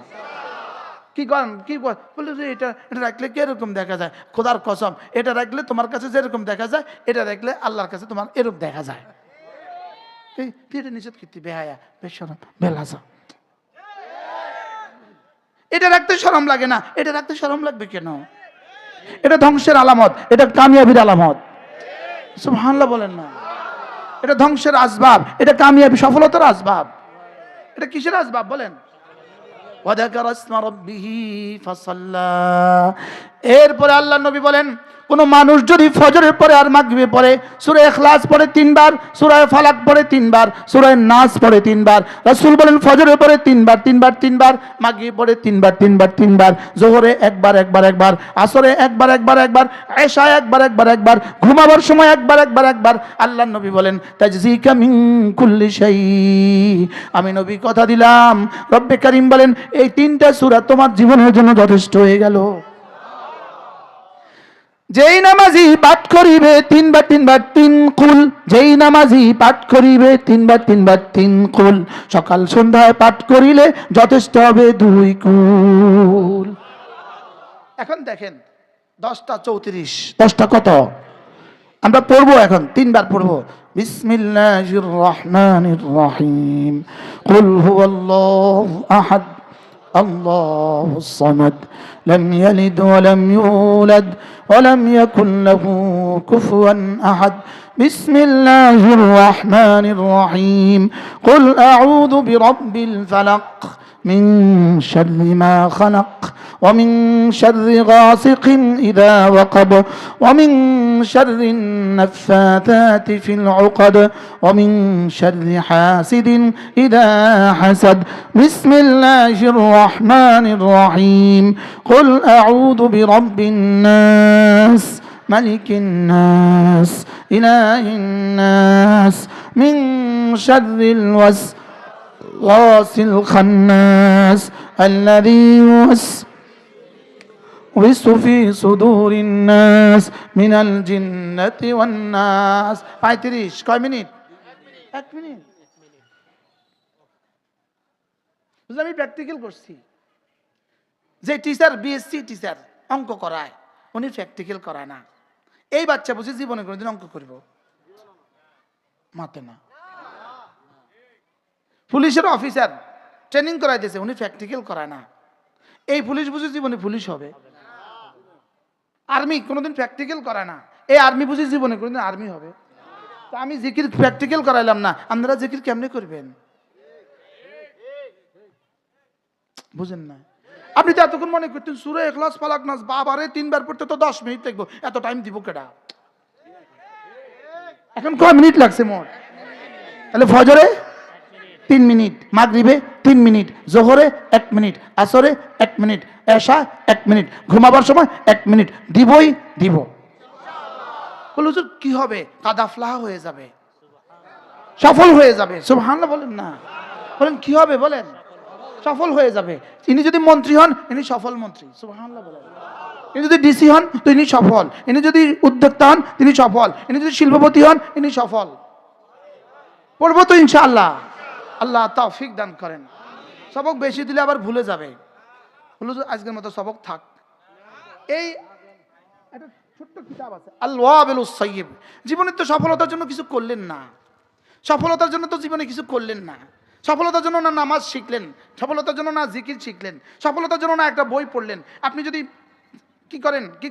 কি করেন, কি বলে যে এটা এটা রাখলে কিরকম দেখা যায়? খোদার কসম, এটা রাখলে তোমার কাছে যেরকম দেখা যায়, এটা রাখলে আল্লাহর কাছে তোমার এরকম দেখা যায়। এটা নিষেধ করতে বেহায়া, বেশরম, বেলাজা। এটা রাখতে শরম লাগে না, এটা রাখতে শরম লাগবে কেন? এটা ধ্বংসের আলামত, এটা কামিয়াবির আলামত। সুবহানাল্লাহ বলেন না। এটা ধ্বংসের আসবাব, এটা কামিয়াবি সফলতার আসবাব। এটা কিসের আসবাব বলেন? এরপরে আল্লাহ নবী বলেন, কোন মানুষ যদি ফজরের পরে আর মাগরিবে পড়ে সূরা ইখলাস পড়ে 3 বার, সূরা ফালাক পড়ে 3 বার, সূরা নাস পড়ে 3 বার, রাসূল বলেন ফজরের পরে 3 বার 3 বার 3 বার, মাগরিবে পড়ে 3 বার 3 বার 3 বার, যোহরে একবার একবার একবার, আসরে একবার একবার একবার, এশায় একবার একবার একবার, ঘুমাবার সময় একবার একবার একবার, আল্লাহ নবী বলেন তাজজিকা মিন কুল্লি শাই। আমি নবী কথা দিলাম, রব্বে কারীম বলেন এই 3টা সূরা তোমার জীবনের জন্য যথেষ্ট হয়ে গেল। যেই নামাজি পাঠ করিবে 3 বার 3 বার 3 কুল, যেই নামাজি পাঠ করিবে 3 বার 3 বার 3 কুল, সকাল সন্ধ্যায় পাঠ করিলে যথেষ্ট হবে 2 কুল। এখন দেখেন 10টা 34, 10টা কত? আমরা পড়বো এখন 3 বার পড়বো। বিসমিল্লাহির রহমানির রহিম, কুল হুয়াল্লাহু আহাদ আল্লাহুস সামাদ লাম ইয়ালিদ ওয়া লাম ইউলাদ ওয়া লাম ইয়াকুল লাহু কুফুয়ান আহাদ। বিসমিল্লাহির রহমানির রহিম, কুল আউযু বিরাব্বিল ফালাক মিন শাররি মা খালাক ومن شر غاسق إذا وقب ومن شر النفاثات في العقد ومن شر حاسد إذا حسد. بسم الله الرحمن الرحيم، قل أعوذ برب الناس ملك الناس إله الناس من شر الوسواس الخناس الذي يوسوس في صدور الناس من الجنة والناس. 35 কয় মিনিট? 1 মিনিট। বুঝলাম, আমি প্র্যাকটিক্যাল করছি। যে টিচার বিএসসি টিচার অঙ্ক করায়, উনি প্র্যাকটিক্যাল করায় না। এই বাচ্চা বুঝি জীবনে কোনোদিন অঙ্ক করব মাতে না। পুলিশের অফিসার ট্রেনিং করাইতেছে, উনি প্র্যাকটিক্যাল করায় না। এই পুলিশ বুঝি জীবনে পুলিশ হবে? আর্মি কোনোদিন প্র্যাকটিক্যাল করায় না। এই আর্মি বুঝি জীবনে কোনোদিন আর্মি হবে? তা আমি জিকির প্র্যাকটিক্যাল করাইলাম না, আপনারা জিকির কেমনে করবেন? বুঝেন না? আপনি তো এতক্ষণ মনে করতেন সূরা ইখলাস ফালাক নাস বাবারে 3 বার পড়তে তো 10 মিনিট লাগবে, এত টাইম দিব কেডা? এখন কয় মিনিট লাগছে মোট? তাহলে ফজরে 3 মিনিট, মাগরিবে 3 মিনিট, জোহরে 1 মিনিট, আসরে 1 মিনিট, এশা 1 মিনিট, ঘুমাবার সময় 1 মিনিট দিবই দিব। বলে হুজুর কি হবে? কাদাফলাহ হয়ে যাবে, সফল হয়ে যাবে। সুবহানাল্লাহ বলেন না, বলেন কি হবে? বলেন সফল হয়ে যাবে। ইনি যদি মন্ত্রী হন, ইনি সফল মন্ত্রী। সুবহানাল্লাহ বলেন। ইনি যদি ডিসি হন, তো ইনি সফল। ইনি যদি উদ্যোক্তা হন, তিনি সফল। ইনি যদি শিল্পপতি হন, ইনি সফল। পড়বো তো ইনশাআল্লাহ। আল্লাহ তৌফিক দান করেন। সবক বেশি দিলে আবার ভুলে যাবে। বলুন আজকের মতো সবক থাক। এই একটা ছোট্ট কিতাব আছে আল ওয়াবিলুস সাইয়্যিব। জীবনে তো সফলতার জন্য কিছু করলেন না, সফলতার জন্য তো জীবনে কিছু করলেন না। সফলতার জন্য না নামাজ শিখলেন, সফলতার জন্য না জিকির শিখলেন, সফলতার জন্য না একটা বই পড়লেন। আপনি যদি কি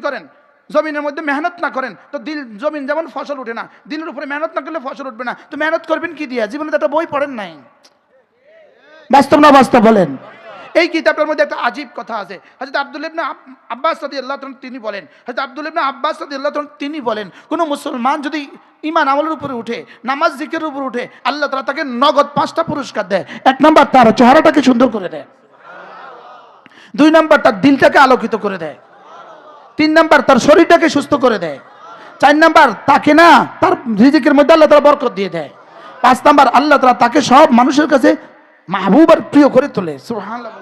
করেন জমিনের মধ্যে মেহনত না করেন তো জমিন যেমন ফসল উঠে না, দিলের উপরে মেহনত না করলে ফসল উঠবে না, তো মেহনত করবেন কি দিয়া? জীবনে তো একটা বই পড়েন নাই। বাস্তব না বাস্তব বলেন? এই কিতাবটার মধ্যে একটা আজীব কথা আছে। হযরত আব্দুল্লাহ ইবনে আব্বাস রাদিয়াল্লাহু তাআলা তিনি বলেন, হযরত আব্দুল্লাহ ইবনে আব্বাস রাদিয়াল্লাহু তাআলা তিনি বলেন, কোন মুসলমান যদি ঈমান আমলের উপরে উঠে, নামাজ জিকিরের উপরে উঠে, আল্লাহ তাআলা তাকে নগদ 5টা পুরস্কার দেয়। 1 নাম্বার তার চেহারাটাকে সুন্দর করে দেয়, 2 নাম্বার তার দিলটাকে আলোকিত করে দেয়, 3 নাম্বার তার শরীরটাকে সুস্থ করে দেয়, 4 নাম্বার তাকে না তার রিজিকের মধ্যে আল্লাহ তাআলা বরকত দিয়ে দেয়, 5 নাম্বার আল্লাহ তাআলা তাকে সব মানুষের কাছে মাহবুব আর প্রিয় করে তোলে। সুবহানাল্লাহ।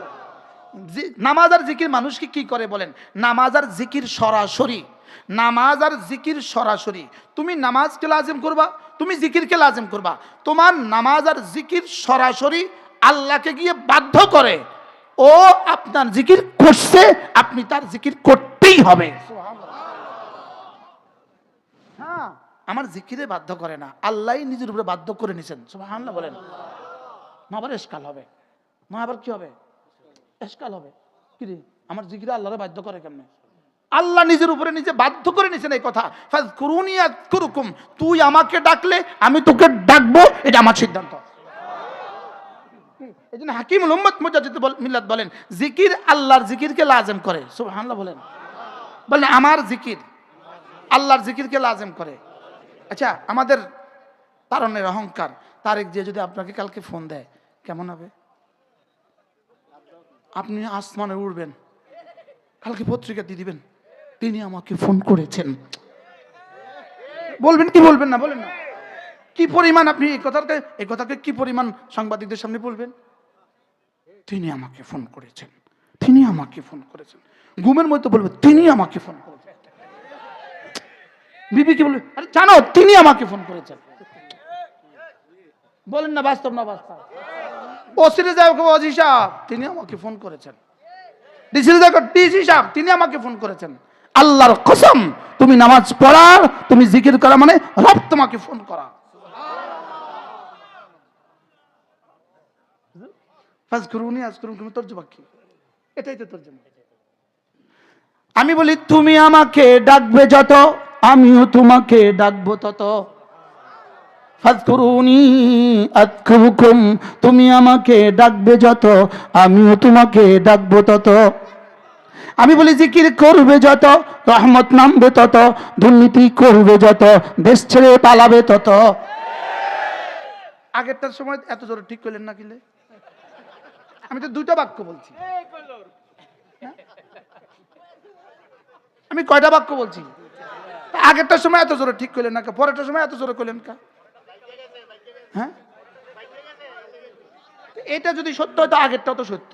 নামাজ আর জিকির মানুষকে কি করে বলেন? নামাজ আর জিকির সরাসরি, নামাজ আর জিকির সরাসরি। তুমি নামাজকে লাজিম করবা, তুমি জিকিরকে লাজিম করবা। তোমার নামাজ আর জিকির সরাসরি আল্লাহকে গিয়ে বাধ্য করে, ও আপনার জিকির করছে, আপনি তার জিকির করতেই হবে। হ্যাঁ, আমার জিকিরে বাধ্য করে না, আল্লাহই নিজের উপরে বাধ্য করে নিছেন। সুবহানাল্লাহ বলেন। না আবার এশকাল হবে, না আবার কি হবে? এশকাল হবে কি রে, আমার জিকিরে আল্লাহরে বাধ্য করে কেমনে? আল্লাহ নিজের উপরে নিজে বাধ্য করে নিছেন এই কথা, ফাযকুরুনি আযকুরুকুম, তুই আমাকে ডাকলে আমি তোকে ডাকবো, এটা আমার সিদ্ধান্ত। এইজন্য হাকিমুল উম্মত মুজাদ্দিদ মিল্লাত বলেন, জিকির আল্লাহর জিকিরকে লাজিম করে। সুবহানাল্লাহ বলেন। বলেন আমার জিকির আল্লাহর জিকিরকে লাজিম করে। আচ্ছা, আমাদের তারণের অহংকার, তারেক যে যদি আপনাকে কালকে ফোন দেয় কেমন হবে? আপনি আসমানে উড়বেন, কালকে পত্রিকা দিয়ে দিবেন, তিনি আমাকে ফোন করেছেন। বলবেন কি বলবেন না? বলেন না। কি পরিমাণ আপনি এই কথাকে কি পরিমাণ সাংবাদিকদের সামনে বলবেন? তিনি আমাকে ফোন করেছেন, তিনি আমাকে ফোন করেছেন। ঘুমের মধ্যে বলবে তিনি আমাকে ফোন করেছেন। বিবি কি বলবে? আরে জানো তিনি আমাকে ফোন করেছেন। বলেন না বাস্তব না বাস্তব? ওসিরে যাও ওজি সাহেব তিনি আমাকে ফোন করেছেন, ডিসিরে যাও ডিসি সাহেব তিনি আমাকে ফোন করেছেন। আল্লাহর কসম, তুমি নামাজ পড়া, তুমি জিকির করা মানে রব তোমাকে ফোন করা। ফাজকুরুনি আযকুরুকুম তরজমা কি? এটাই তো তরজমা। আমি বলি তুমি আমাকে ডাকবে যত, আমিও তোমাকে ডাকবো তত। ফাজকুরুনি আযকুরুকুম, তুমি আমাকে ডাকবে যত, আমিও তোমাকে ডাকবো তত। আমি বলি জিকির করবে যত, রহমত নামবে তত, দুর্নীতি করবে যত, দেশ ছেড়ে পালাবে তত। আগেরটার সময় এত জোরে ঠিক করলেন না কিলে? আমি তো 2টা বাক্য বলছি, আমি কয়টা বাক্য বলছি? আগেরটার সময় এত জোরে ঠিক করলেন না, পরেরটার সময় এত জোরে করলেন কা? হ্যাঁ, এটা যদি সত্য হয় তো আগেরটাও তো সত্য।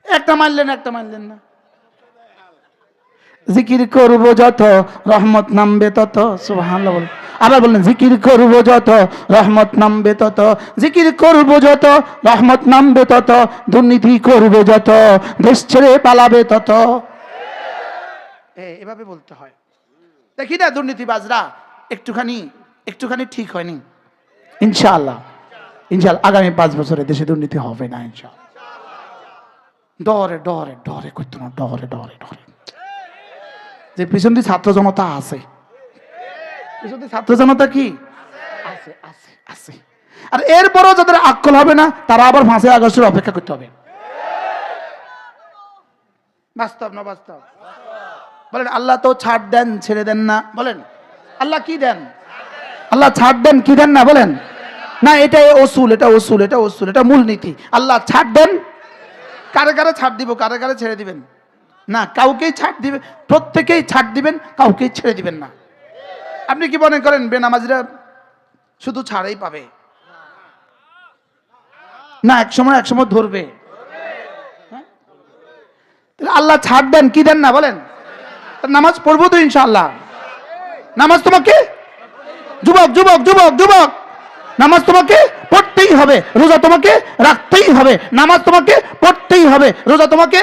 একটা মানলেন না। জিকির করবো যত, রহমত নামবে তত। সুবহানাল্লাহ বলেন। আবার বললেন জিকির করবো যত, রহমত নামবে তত। জিকির করবো যত, রহমত নামবে তত, দুর্নীতি করবে যত, দেশ ছেড়ে পালাবে তত। এভাবে বলতে হয়। দেখি না দুর্নীতিবাজরা একটুখানি ঠিক হয়নি। ইনশাআল্লাহ আগামী 5 বছরে দেশে দুর্নীতি হবে না ইনশাআল্লাহ। ডরে করতো না, ডরে যে পিছন দিয়ে ছাত্র জনতা আছে, পিছন দিয়ে ছাত্র জনতা কি আছে। আর এরপরও যাদের আক্কল হবে না, তারা আবার 5 আগস্টের অপেক্ষা করতে হবে। বাস্তব না বাস্তব? বলেন আল্লাহ তো ছাড় দেন, ছেড়ে দেন না। বলেন আল্লাহ কি দেন? আল্লাহ ছাড় দেন, কি দেন না? বলেন না। এটা ওসুল, এটা মূলনীতি। আল্লাহ ছাড় দেন, কারে ছাড় দিব, কারে ছেড়ে দিবেন না। কাউকেই ছাড় দিবে, প্রত্যেকেই ছাড় দিবেন, কাউকেই ছেড়ে দিবেন না। আপনি কি মনে করেন বেনামাজিরা শুধু ছাড়াই পাবে? না, এক সময় ধরবে। আল্লাহ ছাড় দেন, কি দেন না? বলেন নামাজ পড়বো তো ইনশাআল্লাহ। নামাজ তোমাকে যুবক নামাজ তোমাকে পড়তেই হবে, রোজা তোমাকে রাখতেই হবে, নামাজ তোমাকে পড়তেই হবে, রোজা তোমাকে।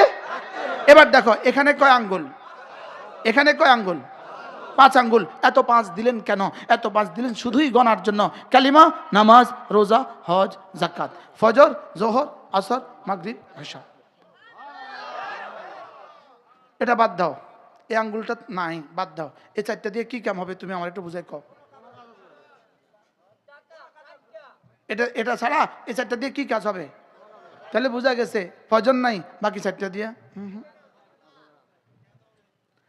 এবার দেখো এখানে কয় আঙ্গুল? 5 আঙ্গুল। এত 5 দিলেন কেন? এত 5 দিলেন শুধুই গণার জন্য। কালিমা, নামাজ, রোজা, হজ, যাকাত, ফজর, জোহর, আসর, মাগরিব, ইশা। এটা বাদ দাও, এই আঙ্গুলটা নাই, বাদ দাও। এই চারটা দিয়ে কি কাম হবে তুমি আমার একটু বুঝাই কও। এটা ছাড়া এই চারটা দিয়ে কি কাজ হবে? তাহলে বোঝা গেছে প্রয়োজন নাই বাকি চারটা দিয়া।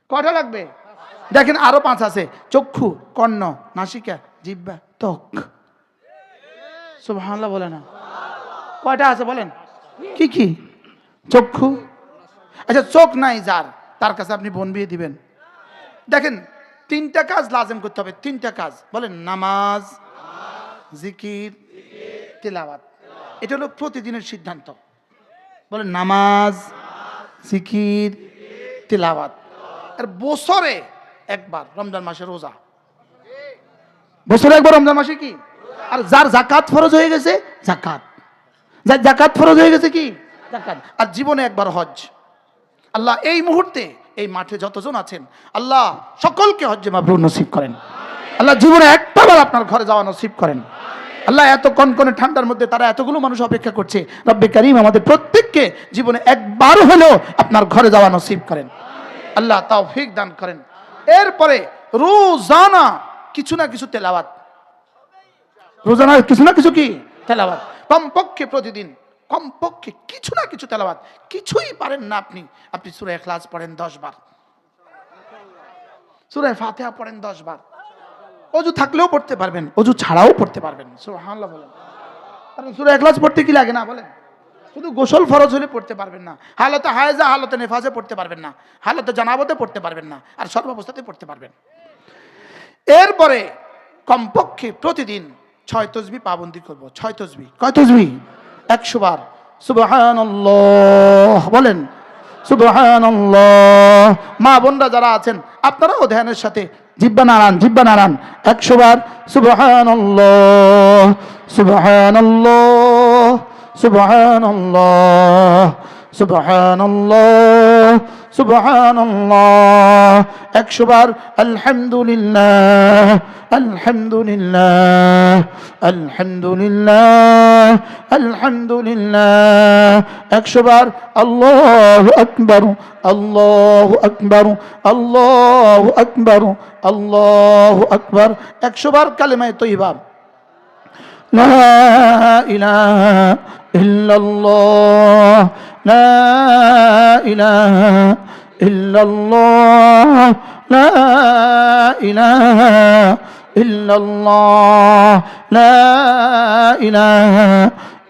কয়টা লাগবে? দেখেন আরো 5 আছে। চক্ষু, কর্ণ, নাসিকা, জিহ্বা, ত্বক। সুবহানাল্লাহ বলে না? কয়টা আছে বলেন? কি কি? চক্ষু। আচ্ছা, চোখ নাই যার, তার কাছে আপনি বোন বিয়ে দিবেন? দেখেন 3টা কাজ লাজিম করতে হবে। 3টা কাজ বলেন, নামাজ, জিকির, তিলাওয়াত। এটা হলো প্রতিদিনের সিদ্ধান্ত। বলেন নামাজ, জিকির, তিলাওয়াত। আর বছরে একবার রমজান মাসে রোজা। বছরে একবার রমজান মাসে কি? আর যার যাকাত ফরজ হয়ে গেছে যাকাত, যার যাকাত ফরজ হয়ে গেছে কি? যাকাত। আর জীবনে একবার হজ। আল্লাহ এই মুহূর্তে এই মাঠে যতজন আছেন আল্লাহ সকলকে হজ্জে মাবরুর নসিব করেন। আল্লাহ জীবনে একটাবার আপনার ঘরে যাওয়া নসিব করেন। আল্লাহ এত কনকনে ঠান্ডার মধ্যে তারা এতগুলো মানুষ অপেক্ষা করছে, রব্বে কারীম আমাদের প্রত্যেককে জীবনে একবার হলেও আপনার ঘরে যাওয়া নসিব করেন। আল্লাহ তৌফিক দান করেন। এরপরে রোজানা কিছু না কিছু তেলাওয়াত, রোজানা কিছু না কিছু কি তেলাওয়াত, কমপক্ষে প্রতিদিন কমপক্ষে কিছু না কিছু তেলাওয়াত। কিছুই পারেন না আপনি সূরা ইখলাস পড়েন 10 বার, সূরা ফাতিহা পড়েন 10 বার। অজু থাকলেও পড়তে পারবেন, অজু ছাড়াও পড়তে পারবেন। সুবহানাল্লাহ বলেন। কারণ সূরা ইখলাস পড়তে কি লাগে না বলেন? শুধু গোসল ফরজ হলে পড়তে পারবেন না, হালতে হায়েজা, হালতে নেফাসে পড়তে পারবেন না, হালতে জানাবতে পড়তে পারবেন না, আর সর্বাবস্থাতে পড়তে পারবেন। এরপরে কমপক্ষে প্রতিদিন 6 তাসবিহ পাবন্দি করব। 6 তাসবিহ। কয় তাসবিহ? 100 বার। সুবহানাল্লাহ বলেন, সুবহানাল্লাহ। মা বোনরা যারা আছেন আপনারাও ধ্যানের সাথে জিহ্বা নাড়ান, জিহ্বা নাড়ান 100 বার। সুবহানাল্লাহ, সুবহানাল্লাহ, সুবহানাল্লাহ, সুবহানাল্লাহ, সুবহানাল্লাহ। 100 বার। আলহামদুলিল্লাহ, আলহামদুলিল্লাহ, আলহামদুলিল্লাহ, আলহামদুলিল্লাহ। 100 বার। আল্লাহু আকবার, আল্লাহু আকবার, আল্লাহু আকবার, আল্লাহু আকবার। 100 বার কালেমায়ে তয়্যিবা, লা ইলাহা ইল্লাল্লাহ, লা ইলাহা ইল্লাল্লাহ, লা ইলাহা ইল্লাল্লাহ, লা ইলাহা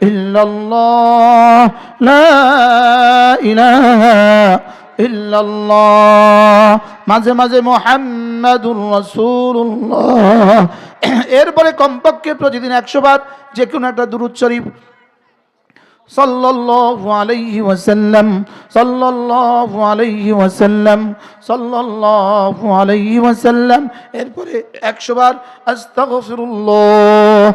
ইল্লাল্লাহ, লা ইলাহা ইল্লাল্লাহ। মাঝে মাঝে মুহাম্মাদুর রাসূলুল্লাহ। এরপরে কমপক্ষে প্রতিদিন 100 বার যে কোনো একটা দুরূদ শরীফ, সাল্লাল্লাহু আলাইহি ওয়াসাল্লাম, সাল্লাল্লাহু আলাইহি ওয়াসাল্লাম, সাল্লাল্লাহু আলাইহি ওয়াসাল্লাম। এরপরে 100 বার আস্তাগফিরুল্লাহ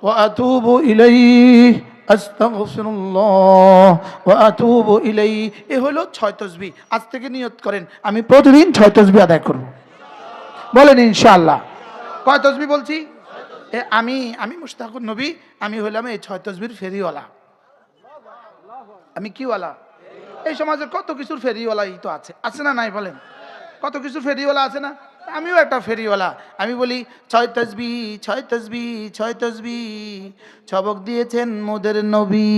ওয়া আতুবু ইলাইহি, আস্তাগফিরুল্লাহ ওয়া আতুবু ইলাইহি। এ হলো 6 তাসবিহ। আজ থেকে নিয়ত করেন আমি প্রতিদিন 6 তাসবিহ আদায় করব। বলেন ইনশাআল্লাহ। কয় তাসবিহ বলছি? আমি মুশতাকুন নবী, আমি হলাম এই 6 তাসবিহর ফেরিওয়ালা। আমি কি ওয়ালা? এই সমাজে কত কিছুর ফেরিওয়ালাই তো আছে না নাই বলেন? কত কিছুর ফেরিওয়ালা আছে না? আমিও একটা ফেরিওয়ালা। আমি বলি 6 তাসবিহ, 6 তাসবিহ, 6 তাসবিহ। সবক দিয়েছেন মোদের নবী,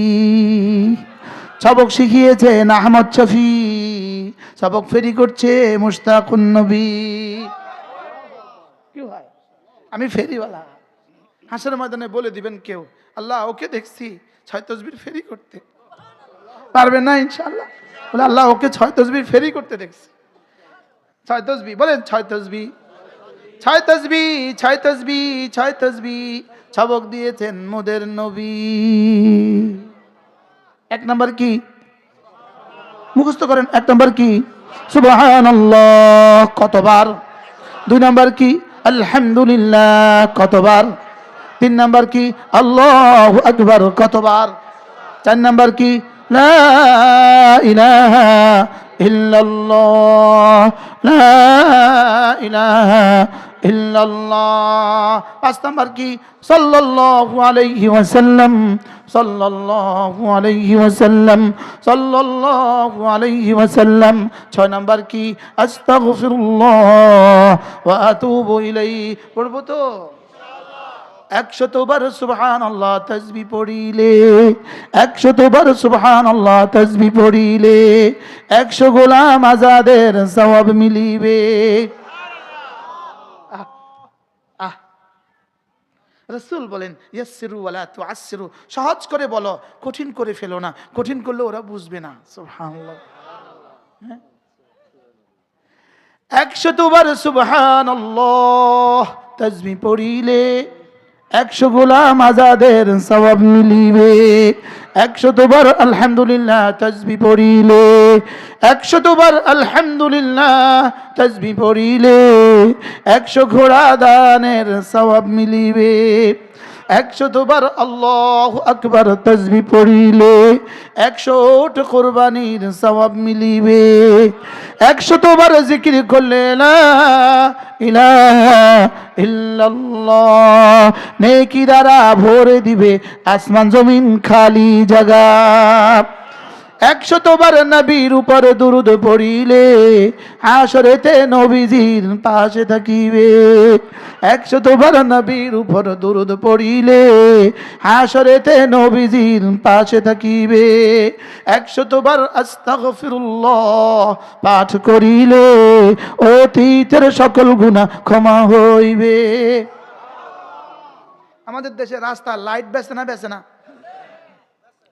সবক শিখিয়েছেন আহমদ শফি, সবক ফেরি করছে মুশতাকুন নবী। কি হয়? আমি ফেরিওয়ালা। হাসরের ময়দানে বলে দিবেন কেউ, আল্লাহ ওকে দেখছি 6 তাসবিহ ফেরি করতে। পারবেন না ইনশাআল্লাহ? বলে আল্লাহ ওকে 6 তাসবিহ ফেরি করতে দেখছি। 6 তাসবিহ বলেন, 6 তাসবিহ, 6 তাসবিহ, 6 তাসবিহ, 6 তাসবিহ। সবক দিয়েছেন মোদের নবী। 1 নাম্বার কি? মুখস্থ করেন। 1 নাম্বার কি? সুবহানাল্লাহ কতবার? 2 নাম্বার কি? আলহামদুলিল্লাহ কতবার? 3 নাম্বার কি? আল্লাহু আকবার কতবার? 4 নাম্বার কি? লা ইলাহা ইল্লাল্লাহ, লা ইলাহা ইল্লাল্লাহ। 5 নাম্বার কি? সাল্লাল্লাহু আলাইহি ওয়াসাল্লাম, সাল্লাল্লাহু আলাইহি ওয়াসাল্লাম, সাল্লাল্লাহু আলাইহি ওয়াসাল্লাম। 6 নাম্বার কি? আস্তাগফিরুল্লাহ ওয়া আতুবু ইলাইহি। পড়বো তো? 100 বার সুবহানাল্লাহ তাসবিহ পড়িলে, 100 বার সুবহানাল্লাহ তাসবিহ পড়িলে 100 গোলাম আজাদের সওয়াব মিলিবে। রাসূল বলেন ইয়াসসিরু ওয়ালা তুআসসিরু, সহজ করে বলো, কঠিন করে ফেলো না, কঠিন করলে ওরা বুঝবে না। সুবহানাল্লাহ। 100 বার সুবহানাল্লাহ তাসবিহ পড়িলে 100 গোলাম আজাদের সওয়াব মিলিবে। 100 বার আলহামদুলিল্লাহ তাসবিহ পড়িলে, 100 বার আলহামদুলিল্লাহ তাসবিহ পড়িলে 100 ঘোড়া দানের সওয়াব মিলিবে। 100 বার আল্লাহু আকবার তাসবিহ পড়িলে 100 ওট কুরবানির সওয়াব মিলিবে। 100 বার জিকির করলে লা ইলাহা ইল্লাল্লাহ নেকি দ্বারা ভরে দিবে আসমান জমিন খালি জায়গা। 100 বার নবীর উপর দুরূদ পড়িলে হাশরেতে নবীজির পাশে থাকিবে। 100 বার নবীর উপর দুরূদ পড়িলে হাশরেতে নবীজির পাশে থাকিবে। 100 বার আস্তাগফিরুল্লাহ পাঠ করিলে অতীতের সকল গুনাহ ক্ষমা হইবে। আমাদের দেশে রাস্তা লাইট বেচে না? বেচে না?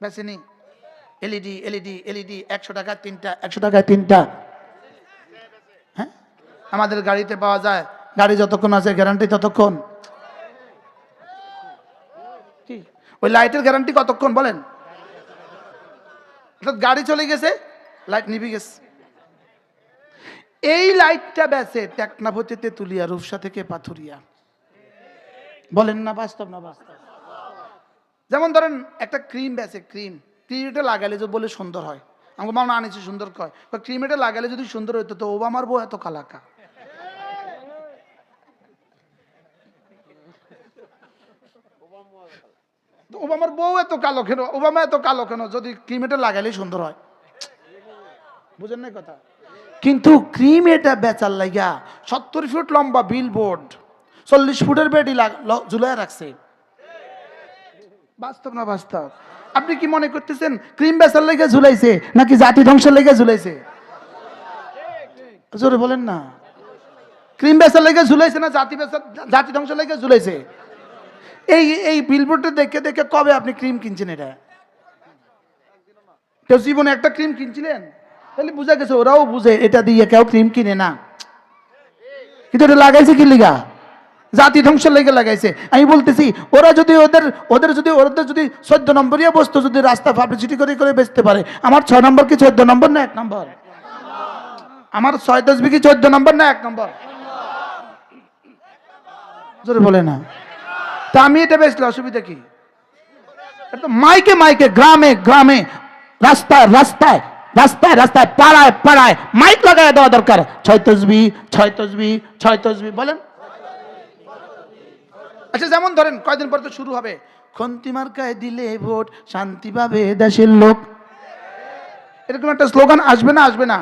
বেচেনি? এলইডি এলইডি এলইডি 100 টাকা 3টা, 100 টাকায় 3টা। হ্যাঁ, আমাদের গাড়িতে পাওয়া যায়। গাড়ি যতক্ষণ আছে গ্যারান্টি ততক্ষণ। কি ওই লাইটের গ্যারান্টি কতক্ষণ বলেন? অর্থাৎ গাড়ি চলে গেছে, লাইট নিভে গেছে। এই লাইটটা বেচে টেকনাফতে, তেতুলিয়া, রূপসা থেকে পাথুরিয়া। বলেন না বাস্তব? না বাস্তব? যেমন ধরেন একটা ক্রিম বেচে, ক্রিম এটা লাগালে যে বলে সুন্দর হয়, আমাকে মা আনিছে সুন্দর কয়, ক্রিম এটা লাগালে যদি সুন্দর হইতো তো ওবামার বউ এত কালাকা। ওবামার বউ এত কালো কেন? ওবামা এত কালো কেন যদি ক্রিম এটা লাগালে সুন্দর হয়? বুঝেন না কথা? কিন্তু ক্রিম এটা বেচার লাগিয়া 70 ফুট লম্বা বিল বোর্ড, 40 ফুটের বেডি ঝুলাই রাখছে। বাস্তব না বাস্তব? আপনি কি মনে করতেছেন ক্রিম বেচার লেগে ঝুলাইছে নাকি জাতি ধ্বংসের লেগে ঝুলাইছে? জোরে বলেন না। ক্রিম বেচার লেগে ঝুলাইছে না জাতি ধ্বংসের লেগে ঝুলাইছে? এই বিলবোর্ডটা দেখে দেখে কবে আপনি ক্রিম কিনছেন? এটা কেউ জীবনে একটা ক্রিম কিনছিলেন? তাহলে বুঝা গেছে ওরাও বুঝে এটা দিয়ে কেউ ক্রিম কিনে না। কিন্তু এটা লাগাইছে কি লিগা? জাতি ধ্বংসের লেগে লাগাইছে। আমি বলতেছি ওরা যদি ওদের যদি 14 নম্বরীয় বস্তু যদি রাস্তা পাবলিসিটি করে করে বেচতে পারে, আমার 6 নম্বর কি 14 নম্বর না 1 নম্বর? আমার 6 তাসবিহ কি 14 নম্বর না 1 নম্বর? জোরে বলে না। তা আমি এটা বেচলে অসুবিধা কি? এটা মাইকে মাইকে, গ্রামে গ্রামে, রাস্তায় রাস্তায়, রাস্তায় রাস্তায়, পাড়ায় পাড়ায় মাইক লাগায় দেওয়া দরকার। 6 তাসবিহ 6 তাসবিহ 6 তাসবিহ বলেন। আচ্ছা যেমন ধরেন কয়দিন পর তো শুরু হবে, খন্তি মার্কায় দিলে ভোট শান্তি পাবে দেশের লোক। এরকম একটা স্লোগান আসবে না? আসবে না?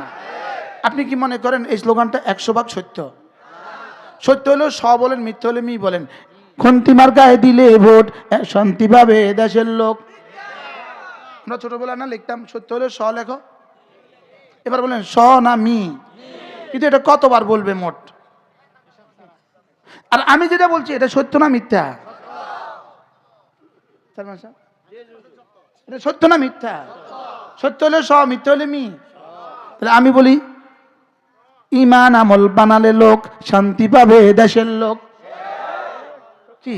আপনি কি মনে করেন এই স্লোগানটা 100 ভাগ সত্য? সত্য হলেও স বলেন, মিথ্যা হলে মি বলেন। খন্তি মার্কায় দিলে ভোট শান্তি পাবে দেশের লোক। আমরা ছোটবেলা না লিখতাম সত্য হলে স লেখো, এবার বলেন স না মি? কিন্তু এটা কতবার বলবে মোট? আর আমি যেটা বলছি এটা সত্য না মিথ্যা? এটা সত্য না মিথ্যা? সত্য হলে স, মিথ্যা হলে মি। তাহলে আমি বলি ইমান আমল বানালে লোক শান্তি পাবে দেশের লোক। কি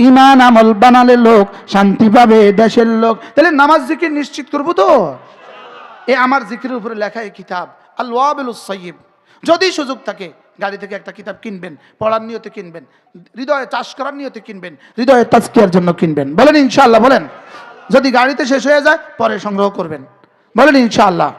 ইমান আমল বানালে লোক শান্তি পাবে দেশের লোক। তাহলে নামাজ জিকির নিশ্চিত করবো তো? এ আমার জিকিরের উপরে লেখা এই কিতাব আল ওয়াবিলুস সাইয়্যিব। যদি সুযোগ থাকে গাড়ি থেকে একটা কিতাব কিনবেন, পড়ার নিয়তে কিনবেন, হৃদয়ে চাষ করার নিয়তে কিনবেন, হৃদয়ে তাজকিয়ার জন্য কিনবেন। বলেন ইনশাআল্লাহ? বলেন। যদি গাড়িতে শেষ হয়ে যায় পরে সংগ্রহ করবেন। বলেন ইনশাআল্লাহ?